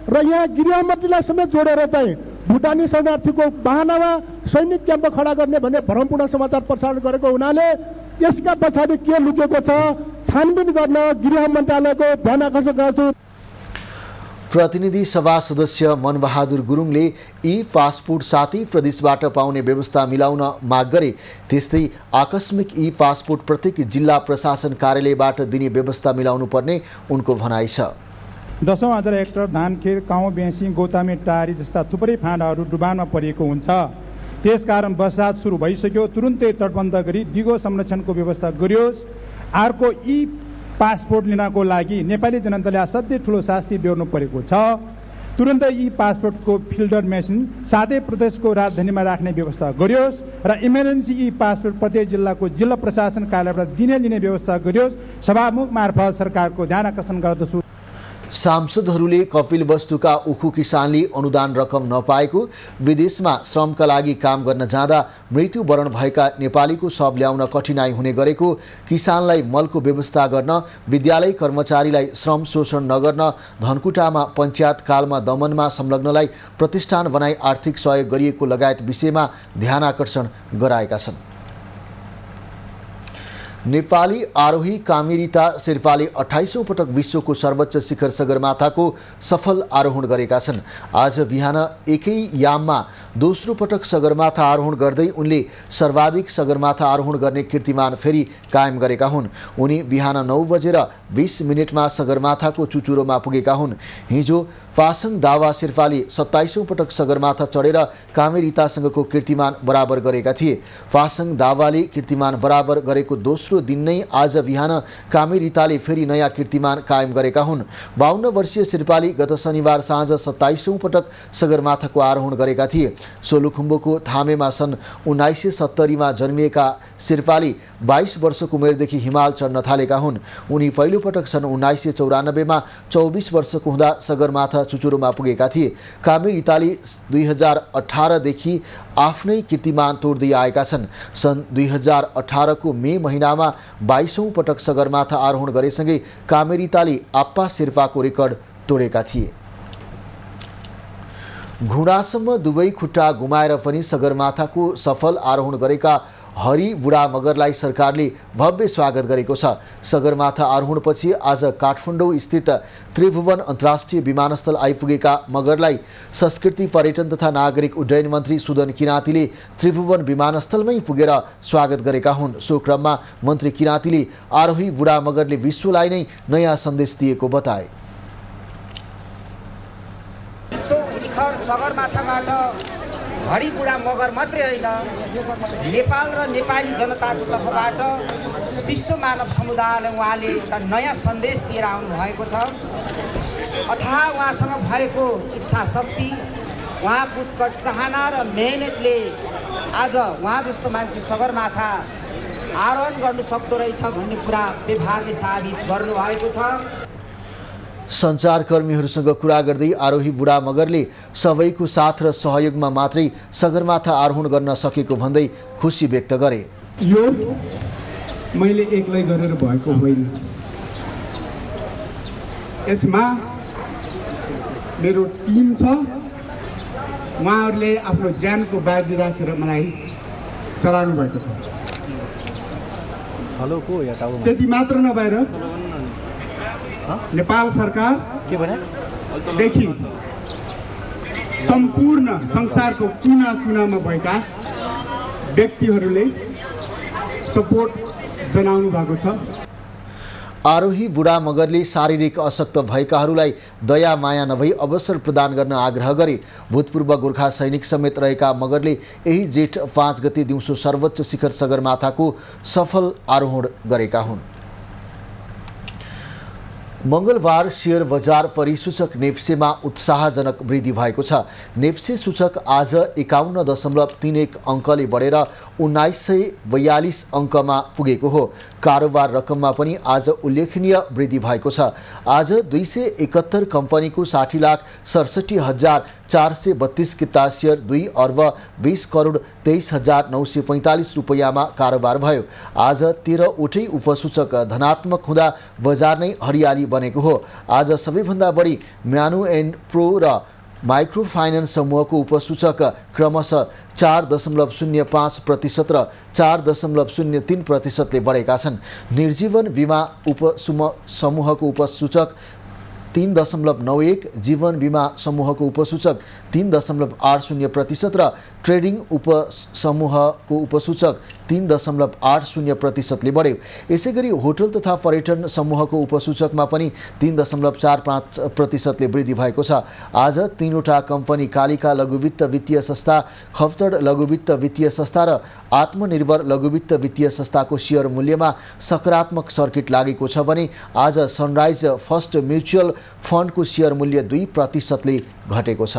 र यहाँ गृहमन्त्रीलाई समेत जोडेर चाहिँ भुटानी शरणार्थीको बहानामा सैनिक क्याम्प खडा गर्ने भन्ने भ्रमपूर्ण समाचार प्रसारण गरेको हुनाले यसका पछाडि के लुकेको छ छानबिन गर्न गृह मन्त्रालयको ध्यान आकर्षण गर्छु। प्रतिनिधि सभा सदस्य मनबहादुर गुरुङले ई पासपोर्ट साथै प्रदेशबाट पाउने व्यवस्था मिलाउन माग गरे। त्यस्तै आकस्मिक ई पासपोर्ट प्रत्येक जिल्ला प्रशासन कार्यालयबाट दिने व्यवस्था मिलाउनु पर्ने उनको भनाइ छ। 10,000 हेक्टर धानखेत, काउँ बेसी, गौतामी टारी जस्ता थुप्रै फाँडाहरू डुबानमा परिएको हुन्छ। त्यसकारण बरसात सुरु भइसक्यो, तुरुन्तै तटबन्ध गरी दिगो संरक्षणको व्यवस्था गरियोस्। अर्को ई पासपोर्ट लिनको लागि नेपाली जनताले असाध्यै ठुलो शास्ति बेहोर्नु परेको छ। तुरुन्तै ई पासपोर्टको फिल्टर मेसिन साथै प्रदेशको राजधानीमा राख्ने व्यवस्था गरियोस् र इमर्जेन्सी ई पासपोर्ट प्रत्येक जिल्लाको जिल्ला प्रशासन कार्यालयबाट दिने लिने व्यवस्था गरियोस्। सभामुख मार्फत सरकारको ध्यान आकर्षण गर्दछु। सांसदहरूले कपिल वस्तुका उखु किसानले अनुदान रकम नपाएको, विदेशमा श्रमका लागि काम गर्न जाँदा मृत्युवरण भएका नेपालीको शव ल्याउन कठिनाई हुने गरेको, किसानलाई मलको व्यवस्था गर्न, विद्यालय कर्मचारीलाई श्रम शोषण नगर्न, धनकुटामा पञ्चायत कालमा दमनमा संलग्नलाई प्रतिष्ठान बनाई आर्थिक सहयोग गरिएको लगायत विषयमा ध्यान आकर्षण गराएका छन्। नेपाली आरोही कामिरिता शेर्पाले 28औं पटक विश्वको सर्वोच्च शिखर सगरमाथाको सफल आरोहण गरेका छन्। आज बिहान एकै याममा दोस्रो पटक सगरमाथा आरोहण गर्दै उनले सर्वाधिक सगरमाथा आरोहण गर्ने कीर्तिमान फेरि कायम गरेका हुन्। उनी बिहान 9:20 सगरमाथाको चुचुरोमा पुगेका हुन्। हिजो पासाङ दावा शेर्पाले 27औं पटक सगरमाथा चढेर कामिरितासँगको कीर्तिमान बराबर गरेका थिए। पासाङ दावाले कीर्तिमान बराबर गरेको दोस्रो तेस्रो दिन नै आज बिहान कामी रिताले फेरि नयाँ कीर्तिमान कायम गरेका हुन्। 52 वर्षीय शेर्पाली गत शनिबार साँझ 27औं पटक सगरमाथाको आरोहण गरेका थिए। सोलुखुम्बुको थामेमा सन् 1970 मा जन्मिएका शेर्पाली 22 वर्षको उमेरदेखि हिमाल चढ्न थालेका हुन्। उनी पहिलोपटक सन् 1994 मा 24 वर्षको हुँदा सगरमाथा चुचुरोमा पुगेका थिए। कामी रिताली 2018 देखि आफ्नै कीर्तिमान तोड्दै आएका छन्। सन् 2018 को मे महिनामा 22औं पटक सगरमाथा आरोहण गरेसँगै कामी रिताली आप्पा शेर्पाको रेकर्ड तोडेका थिए। घुँडासम्म दुवै खुट्टा गुमाएर पनि सगरमाथाको सफल आरोहण गरेका हरि बुढा मगरलाई सरकारले भव्य स्वागत गरेको छ। सगरमाथा आरोहणपछि आज काठमाडौँ स्थित त्रिभुवन अन्तर्राष्ट्रिय विमानस्थल आइपुगेका मगरलाई संस्कृति पर्यटन तथा नागरिक उड्डयन मन्त्री सुदन किराँतीले त्रिभुवन विमानस्थलमै पुगेर स्वागत गरेका हुन्। सो क्रममा मन्त्री किराँतीले आरोही बुढा मगरले विश्वलाई नै नयाँ सन्देश दिएको बताए। शिखर सगरमाथाबाट हरि बुढा मगर मात्रै होइन, नेपाल र नेपाली जनताको तर्फबाट विश्व मानव समुदायलाई उहाँले एउटा नयाँ सन्देश दिएर आउनु भएको छ। अथाह उहाँसँग भएको इच्छा शक्ति, उहाँको उत्कट चाहना र मेहनतले आज उहाँ जस्तो मान्छे सगरमाथा आरोहण गर्नु सक्दो रहेछ भन्ने कुरा व्यवहारले साबित गर्नुभएको छ। सञ्चारकर्मीहरूसँग कुरा गर्दै आरोही बुढा मगरले सबैको साथ र सहयोगमा मात्रै सगरमाथा आरोहण गर्न सकेको भन्दै खुसी व्यक्त गरे। यो मैले एक्लै गरेर भएको होइन, यसमा मेरो टिम छ। उहाँहरूले आफ्नो ज्यानको बाजी राखेर मलाई चलाउनु भएको छ। त्यति मात्र नभएर नेपाल सरकार देखि सम्पूर्ण संसारको कुना कुनामा भएका व्यक्तिहरूले सपोर्ट जनाउनु भएको छ। आरोही बुढा मगरले शारीरिक अशक्त भएकाहरूलाई दया माया नभई अवसर प्रदान गर्न आग्रह गरे। भूतपूर्व गोर्खा सैनिक समेत रहेका मगरले यही जेठ 5 गते दिउँसो सर्वोच्च शिखर सगरमाथाको सफल आरोहण गरेका हुन्। मंगलबार शेयर बजार परिसूचक नेप्सेमा उत्साहजनक वृद्धि भएको छ। नेप्से सूचक आज 51.31 अङ्कले बढेर 1942 अङ्कमा पुगेको हो। कारोबार रकममा पनि आज उल्लेखनीय वृद्धि भएको छ। आज 271 कम्पनीको 60,67,432 किता शेयर 2 अर्ब 20 करोड 23,945 रुपैयाँमा कारोबार भयो। आज 13 वटै उपसूचक धनात्मक हुँदा बजार नै हरियाली बनेको हो। आज सबैभन्दा बढी म्यानु एन्ड प्रो र माइक्रो फाइनान्स समूहको उपसूचक क्रमशः 4.05% र 4.03%ले बढेका छन्। निर्जीवन बीमा समूहको उपसूचक 3.91, जीवन बीमा समूहको उपसूचक 3.80% र ट्रेडिङ उपसमूहको उपसूचक 3.80%ले बढ्यो। यसैगरी होटल तथा पर्यटन समूहको उपसूचकमा पनि 3.45%ले वृद्धि भएको छ। आज 3वटा कम्पनी कालिका लघुवित्त वित्तीय संस्था, खफ्तड लघुवित्त वित्तीय संस्था र आत्मनिर्भर लघुवित्त वित्तीय संस्थाको शेयर मूल्यमा सकारात्मक सर्किट लागेको छ भने आज सनराइज फर्स्ट म्युचुअल फन्डको शेयर मूल्य 2%ले घटेको छ।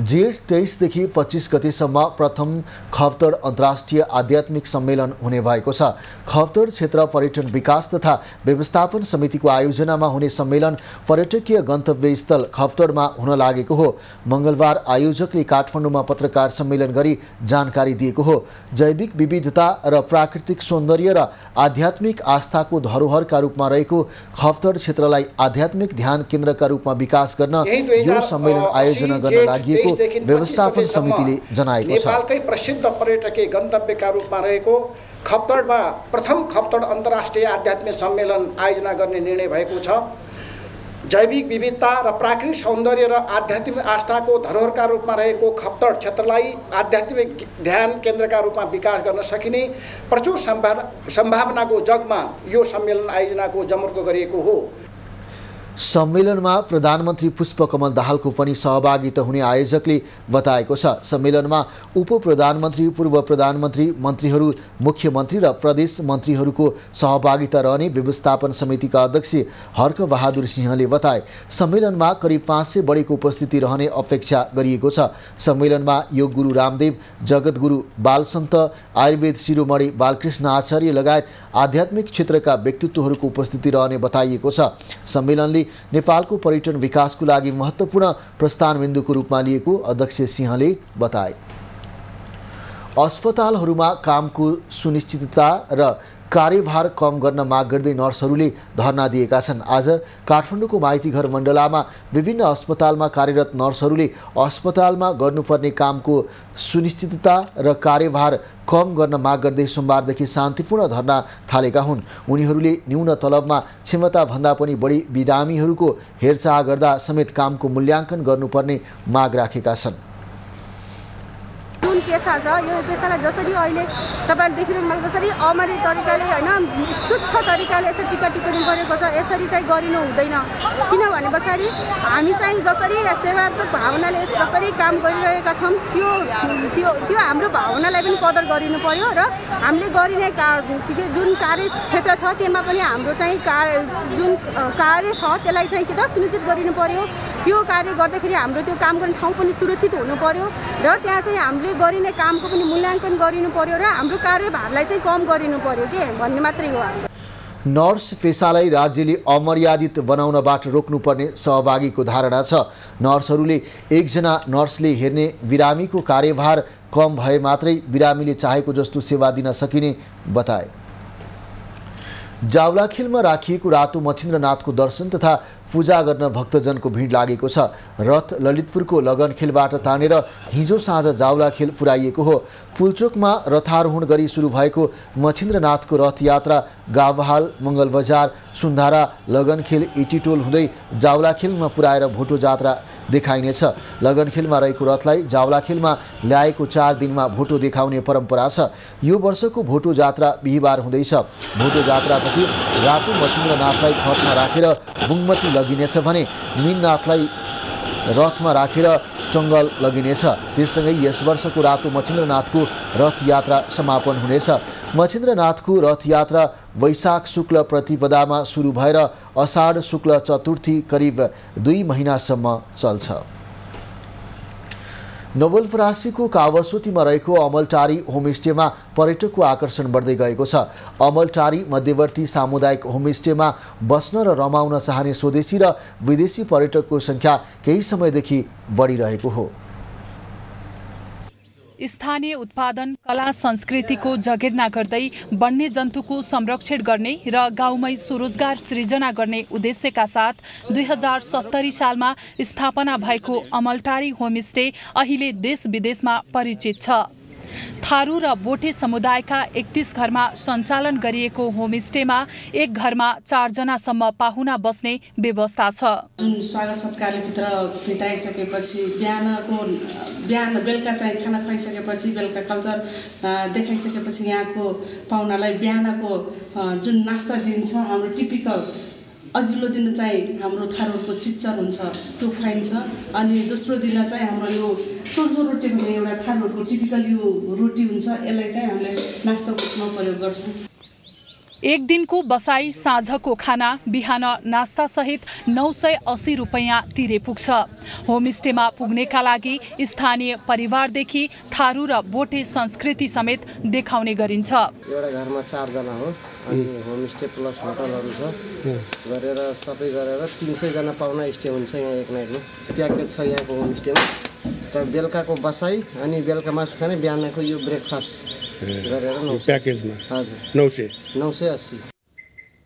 जेठ 23 देखि 25 गतेसम्म प्रथम खफ्तड अन्तर्राष्ट्रिय आध्यात्मिक सम्मेलन हुने भएको छ। खफ्तड क्षेत्र पर्यटन विकास तथा व्यवस्थापन समितिको आयोजनामा हुने सम्मेलन पर्यटकीय गन्तव्य स्थल खफ्तडमा हुन लागेको हो। मंगलबार आयोजकले काठमाडौँमा पत्रकार सम्मेलन गरी जानकारी दिएको हो। जैविक विविधता र प्राकृतिक सौन्दर्य र आध्यात्मिक आस्थाको धरोहरका रूपमा रहेको खफ्तड क्षेत्रलाई आध्यात्मिक ध्यान केन्द्रका रूपमा विकास गर्न यो सम्मेलन आयोजना गर्न लागि व्यवस्थापन समितिले जनाएको छ। नेपालकै प्रसिद्ध पर्यटकीय गन्तव्यका रूपमा रहेको खफ्तडमा प्रथम खफ्तड अन्तर्राष्ट्रिय आध्यात्मिक सम्मेलन आयोजना गर्ने निर्णय भएको छ। जैविक विविधता र प्राकृतिक सौन्दर्य र आध्यात्मिक आस्थाको धरोहरका रूपमा रहेको खफ्तड क्षेत्रलाई आध्यात्मिक ध्यान केन्द्रका रूपमा विकास गर्न सकिने प्रचुर सम्भावनाको जगमा यो सम्मेलन आयोजनाको जमर्को गरिएको हो। सम्मेलनमा प्रधानमन्त्री पुष्पकमल दाहालको पनि सहभागिता हुने आयोजकले बताएको छ। सम्मेलनमा उपप्रधानमन्त्री, पूर्व प्रधानमन्त्री, मन्त्रीहरू, मुख्यमन्त्री र प्रदेश मन्त्रीहरूको सहभागिता रहने व्यवस्थापन समितिका अध्यक्ष हर्क बहादुर सिंहले बताए। सम्मेलनमा करिब 500 बढीको उपस्थिति रहने अपेक्षा गरिएको छ। सम्मेलनमा योग गुरु रामदेव, जगतगुरु बालसन्त, आयुर्वेद शिरोमणि बालकृष्ण आचार्य लगायत आध्यात्मिक क्षेत्रका व्यक्तित्वहरूको उपस्थिति रहने बताइएको छ। सम्मेलनले नेपालको पर्यटन विकासको लागि महत्त्वपूर्ण प्रस्थानबिन्दुको रूपमा लिएको अध्यक्ष सिंहले बताए। अस्पतालहरूमा कामको सुनिश्चितता र कार्यभार कम गर्न माग गर्दै नर्सहरूले धरना दिएका छन्। आज काठमाडौँको माइतीघर मण्डलामा विभिन्न अस्पतालमा कार्यरत नर्सहरूले अस्पतालमा गर्नुपर्ने कामको सुनिश्चितता र कार्यभार कम गर्न माग गर्दै सोमबारदेखि शान्तिपूर्ण धरना थालेका हुन्। उनीहरूले न्यून तलबमा क्षमताभन्दा पनि बढी बिरामीहरूको हेरचाह गर्दा समेत कामको मूल्याङ्कन गर्नुपर्ने माग राखेका छन्। जुन पेसा छ यो पेसालाई जसरी अहिले तपाईँले देखिरहनु भएको जसरी अमारी तरिकाले होइन तुच्छ तरिकाले यसरी टिकटिकरिङ गरेको छ, यसरी चाहिँ गरिनु हुँदैन। किनभने पछाडि हामी चाहिँ जसरी सेवाको भावनाले जसरी काम गरिरहेका छौँ त्यो हाम्रो भावनालाई पनि कदर गरिनु पर्यो र हामीले गरिने जुन कार्य क्षेत्र छ त्यसमा पनि हाम्रो चाहिँ जुन कार्य छ त्यसलाई चाहिँ के त सुनिश्चित गरिनु पर्यो। त्यो कार्य गर्दाखेरि हाम्रो त्यो काम गर्ने ठाउँ पनि सुरक्षित हुनु पर्यो र त्यहाँ चाहिँ हामीले गरिने कामको पनि मूल्याङ्कन गरिनु पर्यो र हाम्रो कार्यभारलाई चाहिँ कम गरिनु पर्यो के भन्ने मात्रै हो। नर्स पेसालाई राज्यले अमर्यादित बनाउनबाट रोक्नुपर्ने सहभागीको धारणा छ। नर्सहरूले एकजना नर्सले हेर्ने बिरामीको कार्यभार कम भए मात्रै बिरामीले चाहेको जस्तो सेवा दिन सकिने बताए। जावलाखेलमा राखिएको रातो मच्छिन्द्रनाथको दर्शन तथा पूजा गर्न भक्तजनको भिड लागेको छ। रथ ललितपुरको लगनखेलबाट तानेर हिजो साँझ जावलाखेल पुर्याइएको हो। फुलचोकमा रथारोहण गरी सुरु भएको मच्छिन्द्रनाथको रथयात्रा गावहाल, मङ्गलबजार, सुन्धारा, लगनखेल, इटिटोल हुँदै जावलाखेलमा पुर्याएर भोटो जात्रा देखाइनेछ। लगनखेलमा रहेको रथलाई जावलाखेलमा ल्याएको 4 दिनमा भोटो देखाउने परम्परा छ। यो वर्षको भोटो जात्रा बिहिबार हुँदैछ। भोटो जात्रापछि रातो मच्छिन्द्रनाथलाई खतमा राखेर बुङमती लगिनेछ भने मीननाथलाई रथमा राखेर चङ्गल लगिनेछ। त्यससँगै यस वर्षको रातो मच्छिन्द्रनाथको रथयात्रा समापन हुनेछ। मच्छिन्द्रनाथको रथयात्रा वैशाख शुक्ल प्रतिपदामा सुरु भएर अषाढ शुक्ल चतुर्थी करिब 2 महिनासम्म चल्छ। नवलपरासीको कावासोतीमा रहेको अमलटारी होमस्टेमा पर्यटकको आकर्षण बढ्दै गएको छ। अमलटारी मध्यवर्ती सामुदायिक होमस्टेमा बस्न र रमाउन चाहने स्वदेशी र विदेशी पर्यटकको सङ्ख्या केही समयदेखि बढिरहेको हो। स्थानीय उत्पादन, कला संस्कृतिको जगेर्ना गर्दै वन्यजन्तुको संरक्षण गर्ने र गाउँमै स्वरोजगार सृजना गर्ने उद्देश्यका साथ 2070 सालमा स्थापना भएको अमलटारी होमस्टे अहिले देश विदेशमा परिचित छ। थारू र बोटे समुदायका 31 घरमा सञ्चालन गरिएको होमस्टेमा एक घरमा 4 जनासम्म पाहुना बस्ने व्यवस्था छ। जुन स्वागत सत्कारले भित्र बिताइसकेपछि बिहान बेलुका चाहिँ खाना खुवाइसकेपछि बेलुका कल्चर देखाइसकेपछि यहाँको पाहुनालाई बिहानको जुन नास्ता दिन्छ हाम्रो टिपिकल अघिल्लो दिन चाहिँ हाम्रो थारूको चिच्चर हुन्छ त्यो खुवाइन्छ। अनि दोस्रो दिन चाहिँ हाम्रो यो चोल्चो रोटी भन्ने एउटा थारूको टिपिकल यो रोटी हुन्छ, यसलाई चाहिँ हामीले नास्ताको रूपमा प्रयोग गर्छौँ। एक दिनको बसाई साँझको खाना बिहान नास्तासहित 980 रुपैयाँ तिरे पुग्छ। होमस्टेमा पुग्नेका लागि स्थानीय परिवारदेखि थारू र बोटे संस्कृति समेत देखाउने गरिन्छ। एउटा घरमा 4 जना हो अनि होमस्टे प्लस होटलहरू छ गरेर सबै गरेर 300 जना पाहुना स्टे हुन्छ यहाँ एक नाइटमा। प्याकेज छ यहाँको होमस्टेमा। त बेलुकाको बसाई अनि बेलुका मासु खाने, बिहानको यो ब्रेकफास्ट गरेर 900 प्याकेजमा। हजुर 980।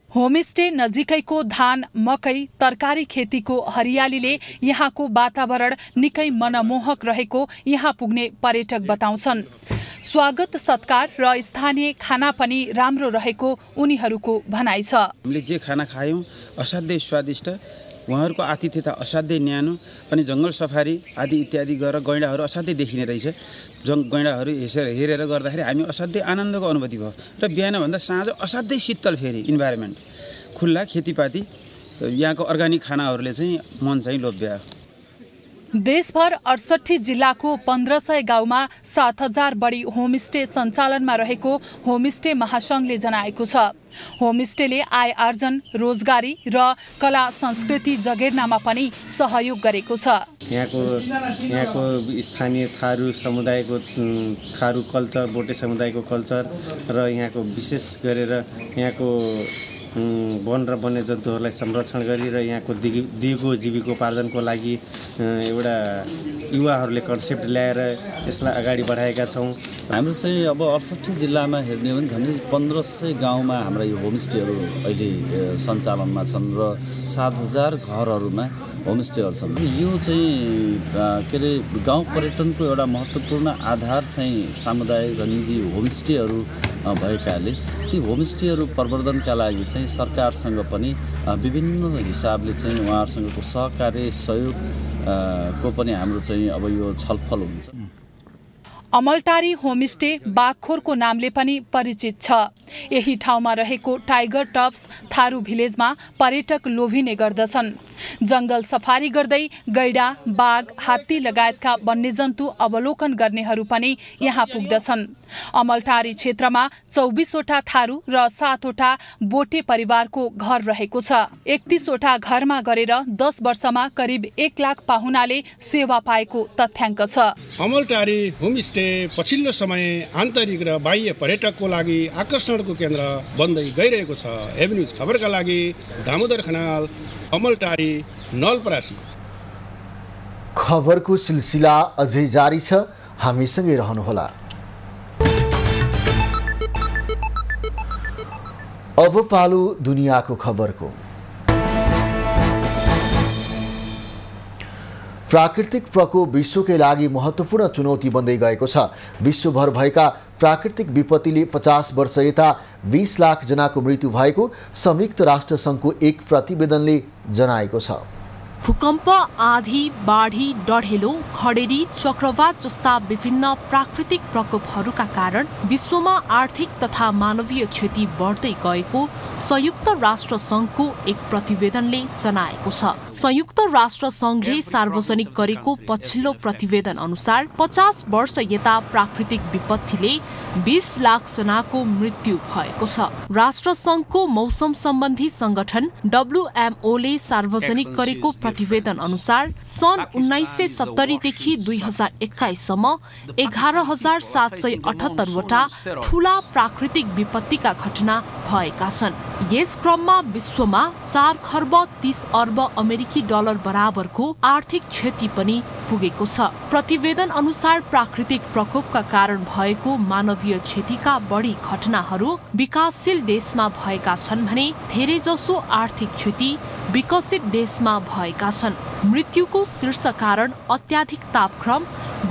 होमस्टे नजिकैको धान, मकै, तरकारी खेतीको हरियालीले यहाँको वातावरण निकै मनमोहक रहेको यहाँ पुग्ने पर्यटक बताउँछन्। स्वागत सत्कार र स्थानीय खाना पनि राम्रो रहेको उनीहरूको भनाइ छ। हामीले जे खाना खायौँ असाध्यै स्वादिष्ट, उहाँहरूको आतिथ्यता असाध्यै न्यानो अनि जङ्गल सफारी आदि इत्यादि गरेर गैँडाहरू असाध्यै देखिने रहेछ। गैँडाहरू हेरेर गर्दाखेरि हामी असाध्यै आनन्दको अनुभूति भयो र बिहानभन्दा साँझ असाध्यै शीतल फेरि इन्भाइरोमेन्ट खुल्ला खेतीपाती यहाँको अर्ग्यानिक खानाहरूले चाहिँ मन चाहिँ लोभ्या। देशभर 68 जिल्लाको 1500 गाउँमा 7000 बढी होमस्टे सञ्चालनमा रहेको होमस्टे महासङ्घले जनाएको छ। होमस्टेले आय आर्जन, रोजगारी र कला संस्कृति जगेर्नामा पनि सहयोग गरेको छ। यहाँको स्थानीय थारू समुदायको थारू कल्चर, बोटे समुदायको कल्चर र यहाँको विशेष गरेर यहाँको वन र वन्यजन्तुहरूलाई संरक्षण गरी र यहाँको दिगो जीविकोपार्जनको लागि एउटा युवाहरूले कन्सेप्ट ल्याएर यसलाई अगाडि बढाएका छौँ। हाम्रो चाहिँ अब 68 जिल्लामा हेर्ने हो भने झन्डै 1500 गाउँमा हाम्रा यो होमस्टेहरू अहिले सञ्चालनमा छन् र 7000 घरहरूमा होमस्टेहरू छन्। यो चाहिँ के अरे गाउँ पर्यटनको एउटा महत्त्वपूर्ण आधार चाहिँ सामुदायिक र निजी होमस्टेहरू भएकाले ती होमस्टेहरू प्रवर्धनका लागि चाहिँ सरकारसँग पनि विभिन्न हिसाबले चाहिँ उहाँहरूसँगको सहकार्य सहयोगको पनि हाम्रो चाहिँ अब यो छलफल हुन्छ। अमलटारी होमस्टे बागखोरको नामले पनि परिचित छ। यही ठाउँमा रहेको टाइगर टप्स थारू भिलेजमा पर्यटक लोभिने गर्दछन्। जंगल सफारी गर्दै गैडा, बाघ, हात्ती लगायतका वन्यजन्तु अवलोकन गर्नेहरू पनि यहाँ पुग्दछन्। अमलटारी क्षेत्रमा 24 वटा थारू र 7 वटा बोटे परिवारको घर रहेको छ। 31 वटा घरमा गरेर 10 वर्षमा करिब 1 लाख पाहुनाले सेवा पाएको तथ्याङ्क छ। अमलटारी होमस्टे पछिल्लो समय आन्तरिक र बाह्य पर्यटकको लागि आकर्षणको केन्द्र बन्दै गइरहेको छ। एभेन्यूज खबरका लागि दामोदर खनाल, अमलटारी, नलपरासी। खबरको सिलसिला अझै जारी छ, हामीसँगै रहनुहोला। अब पालो दुनियाको खबरको। प्राकृतिक प्रकोप विश्वकै लागि महत्त्वपूर्ण चुनौती बन्दै गएको छ। विश्वभर भएका प्राकृतिक विपत्तिले 50 वर्ष यता 20 लाख जनाको मृत्यु भएको संयुक्त राष्ट्र सङ्घको एक प्रतिवेदनले जनाएको छ। भूकम्प, आँधी, बाढी, डढेलो, खडेरी, चक्रवात जस्ता विभिन्न प्राकृतिक प्रकोपहरूका कारण विश्वमा आर्थिक तथा मानवीय क्षति बढ्दै गएको संयुक्त राष्ट्र सङ्घको एक प्रतिवेदनले जनाएको छ। संयुक्त राष्ट्र सङ्घले सार्वजनिक गरेको पछिल्लो प्रतिवेदन अनुसार 50 वर्ष यता प्राकृतिक विपत्तिले 20 लाख जनाको मृत्यु भएको छ। राष्ट्र सङ्घको मौसम सम्बन्धी संगठन WMOले सार्वजनिक गरेको प्रतिवेदन अनुसार सन् 1970 देखि 2021 सम्म 11,778 वटा ठूला प्राकृतिक विपत्तिका घटना भएका छन्। यस क्रममा विश्वमा 4 खर्ब 30 अर्ब अमेरिकी डलर बराबरको आर्थिक क्षति पनि पुगेको छ। प्रतिवेदन अनुसार प्राकृतिक प्रकोपका कारण भएको मानवीय क्षतिका बढी घटनाहरू विकासशील देशमा भएका छन् भने धेरैजसो आर्थिक क्षति विकसित देशमा भएका छन्। मृत्युको शीर्ष कारण अत्याधिक तापक्रम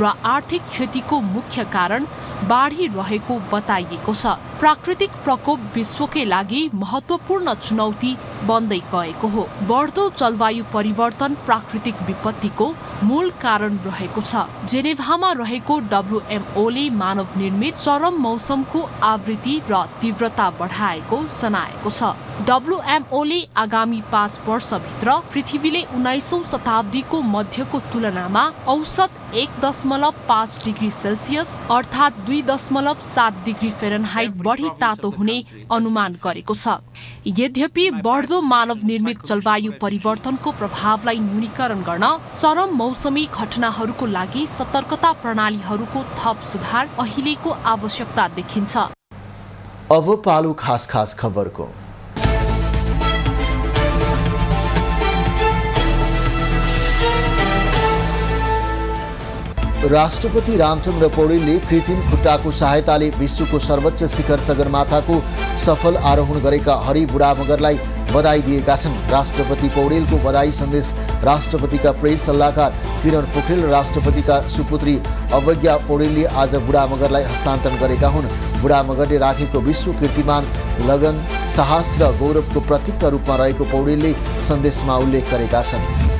र आर्थिक क्षतिको मुख्य कारण बाढी रहेको बताइएको छ। प्राकृतिक प्रकोप विश्वकै लागि महत्त्वपूर्ण चुनौती बन्दै गएको हो। बढ्दो जलवायु परिवर्तन प्राकृतिक विपत्तिको मूल कारण रहेको छ। जेनेभामा रहेको WMOले मानव निर्मित चरम मौसमको आवृत्ति र तीव्रता बढाएको जनाएको छ। WMOले आगामी 5 वर्षभित्र पृथ्वीले 19औं शताब्दीको मध्यको तुलनामा औसत 1.5 डिग्री सेल्सियस अर्थात् 2.7 डिग्री फेरेनहाइट बढी तातो हुने अनुमान गरेको छ। यद्यपि बढ्दो मानव निर्मित जलवायु परिवर्तनको प्रभावलाई न्यूनीकरण गर्न चरम मौसमी घटनाहरूको लागि सतर्कता प्रणालीहरूको थप सुधार अहिलेको आवश्यकता देखिन्छ। अब पालो खास खास खबरको। राष्ट्रपति रामचन्द्र पौडेलले कृत्रिम खुट्टाको सहायताले विश्वको सर्वोच्च शिखर सगरमाथाको सफल आरोहण गरेका हरि बुढा मगरलाई बधाई दिएका छन्। राष्ट्रपति पौडेलको बधाई सन्देश राष्ट्रपतिका प्रेस सल्लाहकार किरण पोखरेल र राष्ट्रपतिका सुपुत्री अवज्ञा पौडेलले आज बुढा मगरलाई हस्तान्तरण गरेका हुन्। बुढा मगरले राखेको विश्व कीर्तिमान लगन, साहस र गौरवको प्रतीकका रूपमा रहेको पौडेलले सन्देशमा उल्लेख गरेका छन्।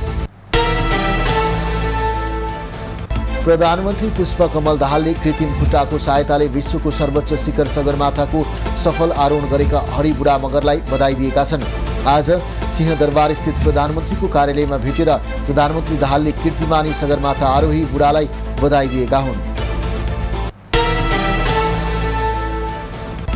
प्रधानमन्त्री पुष्पकमल दाहालले कृत्रिम खुट्टाको सहायताले विश्वको सर्वोच्च शिखर सगरमाथाको सफल आरोहण गरेका हरि बुढा मगरलाई बधाई दिएका छन्। आज सिंहदरबार स्थित प्रधानमन्त्रीको कार्यालयमा भेटेर प्रधानमन्त्री दाहालले कीर्तिमानी सगरमाथा आरोही बुढालाई बधाई दिएका हुन्।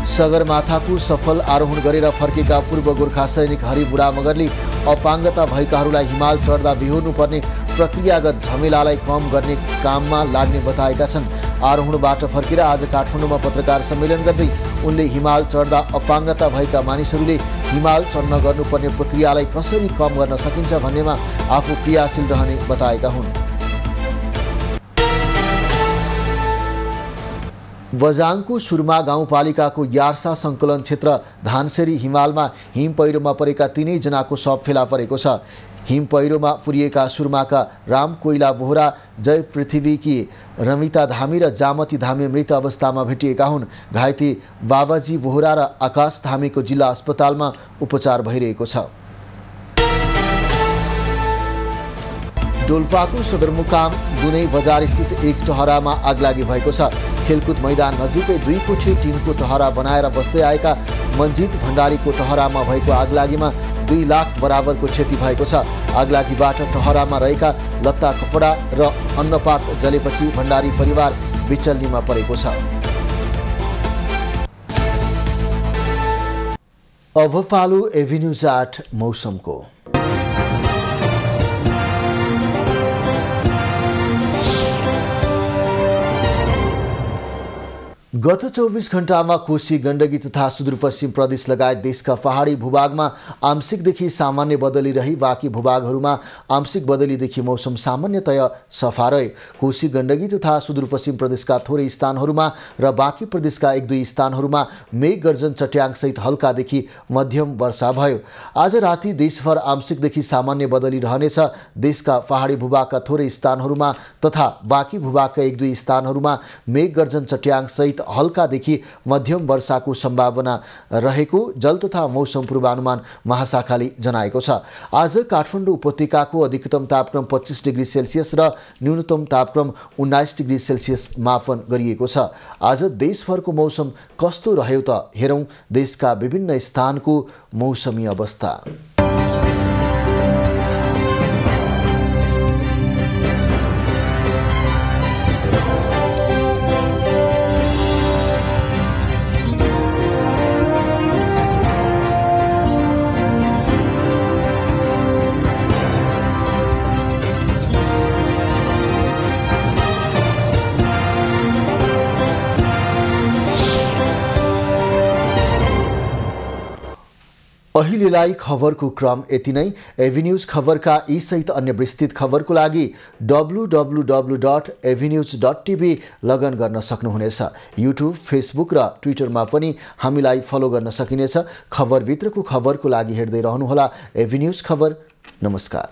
सगरमाथाको सफल आरोहण गरेर फर्केका पूर्व गोर्खा सैनिक हरि बुढा मगरले अपाङ्गता भएकाहरूलाई हिमाल चढ्दा बिहोर्नुपर्ने प्रक्रियागत झमेलालाई कम गर्ने काममा लाग्ने बताएका छन्। आरोहणबाट फर्केर आज काठमाडौँमा पत्रकार सम्मेलन गर्दै उनले हिमाल चढ्दा अपाङ्गता भएका मानिसहरूले हिमाल चढ्न गर्नुपर्ने प्रक्रियालाई कसरी कम गर्न सकिन्छ भन्नेमा आफू क्रियाशील रहने बताएका हुन्। बझाङको सुरमा गाउँपालिकाको यार्सा सङ्कलन क्षेत्र धानसेरी हिमालमा हिम पहिरोमा परेका 3 जनाको शव फेला परेको छ। हिम पहिरोमा पुरिएका सुरमाका राम कोइला बोहरा, जय पृथ्वीकी रमिता धामी र जामती धामी मृत अवस्थामा भेटिएका हुन्। घाइते बाबाजी बोहरा र आकाश धामीको जिल्ला अस्पतालमा उपचार भइरहेको छ। डोल्पाको सदरमुकाम दुनै बजार स्थित एक टहरामा आगलागी भएको छ। खेलकुद मैदान नजिकै 2 कोठे टिनको टहरा बनाएर बस्दै आएका मन्जित भण्डारीको टहरामा भएको आगलागीमा 2 लाख बराबरको क्षति भएको छ। आगलागीबाट टहरामा रहेका लत्ता कपडा र अन्नपात जलेपछि भण्डारी परिवार बिचल्लीमा परेको छ। अब पालो एभिन्यूज 8 मौसमको। गत 24 घण्टामा कोशी गण्डकी तथा सुदूरपश्चिम प्रदेश लगायत देशका पहाडी भूभागमा आंशिकदेखि सामान्य बदली रही बाँकी भूभागहरूमा आंशिक बदलीदेखि मौसम सामान्यतया सफा रहे। कोशी गण्डकी तथा सुदूरपश्चिम प्रदेशका थोरै स्थानहरूमा र बाँकी प्रदेशका 1-2 स्थानहरूमा मेघ गर्जन चट्याङसहित हल्कादेखि मध्यम वर्षा भयो। आज राति देशभर आंशिकदेखि सामान्य बदली रहनेछ। देशका पहाडी भूभागका थोरै स्थानहरूमा तथा बाँकी भूभागका 1-2 स्थानहरूमा मेघ गर्जन चट्याङसहित हल्कादेखि मध्यम वर्षाको सम्भावना रहेको जल तथा मौसम पूर्वानुमान महाशाखाले जनाएको छ। आज काठमाडौँ उपत्यकाको अधिकतम तापक्रम 25 डिग्री सेल्सियस र न्यूनतम तापक्रम 19 डिग्री सेल्सियस मापन गरिएको छ। आज देशभरको मौसम कस्तो रह्यो त हेरौँ देशका विभिन्न स्थानको मौसमी अवस्था। अहिलेलाई खबरको क्रम यति नै। एभिन्यूज खबरका यी सहित अन्य विस्तृत खबरको लागि www.avenews.tv लगइन गर्न सक्नुहुनेछ। युट्युब, फेसबुक र ट्विटरमा पनि हामीलाई फलो गर्न सकिनेछ। खबरभित्रको खबरको लागि हेर्दै रहनुहोला एभिन्यूज खबर। नमस्कार।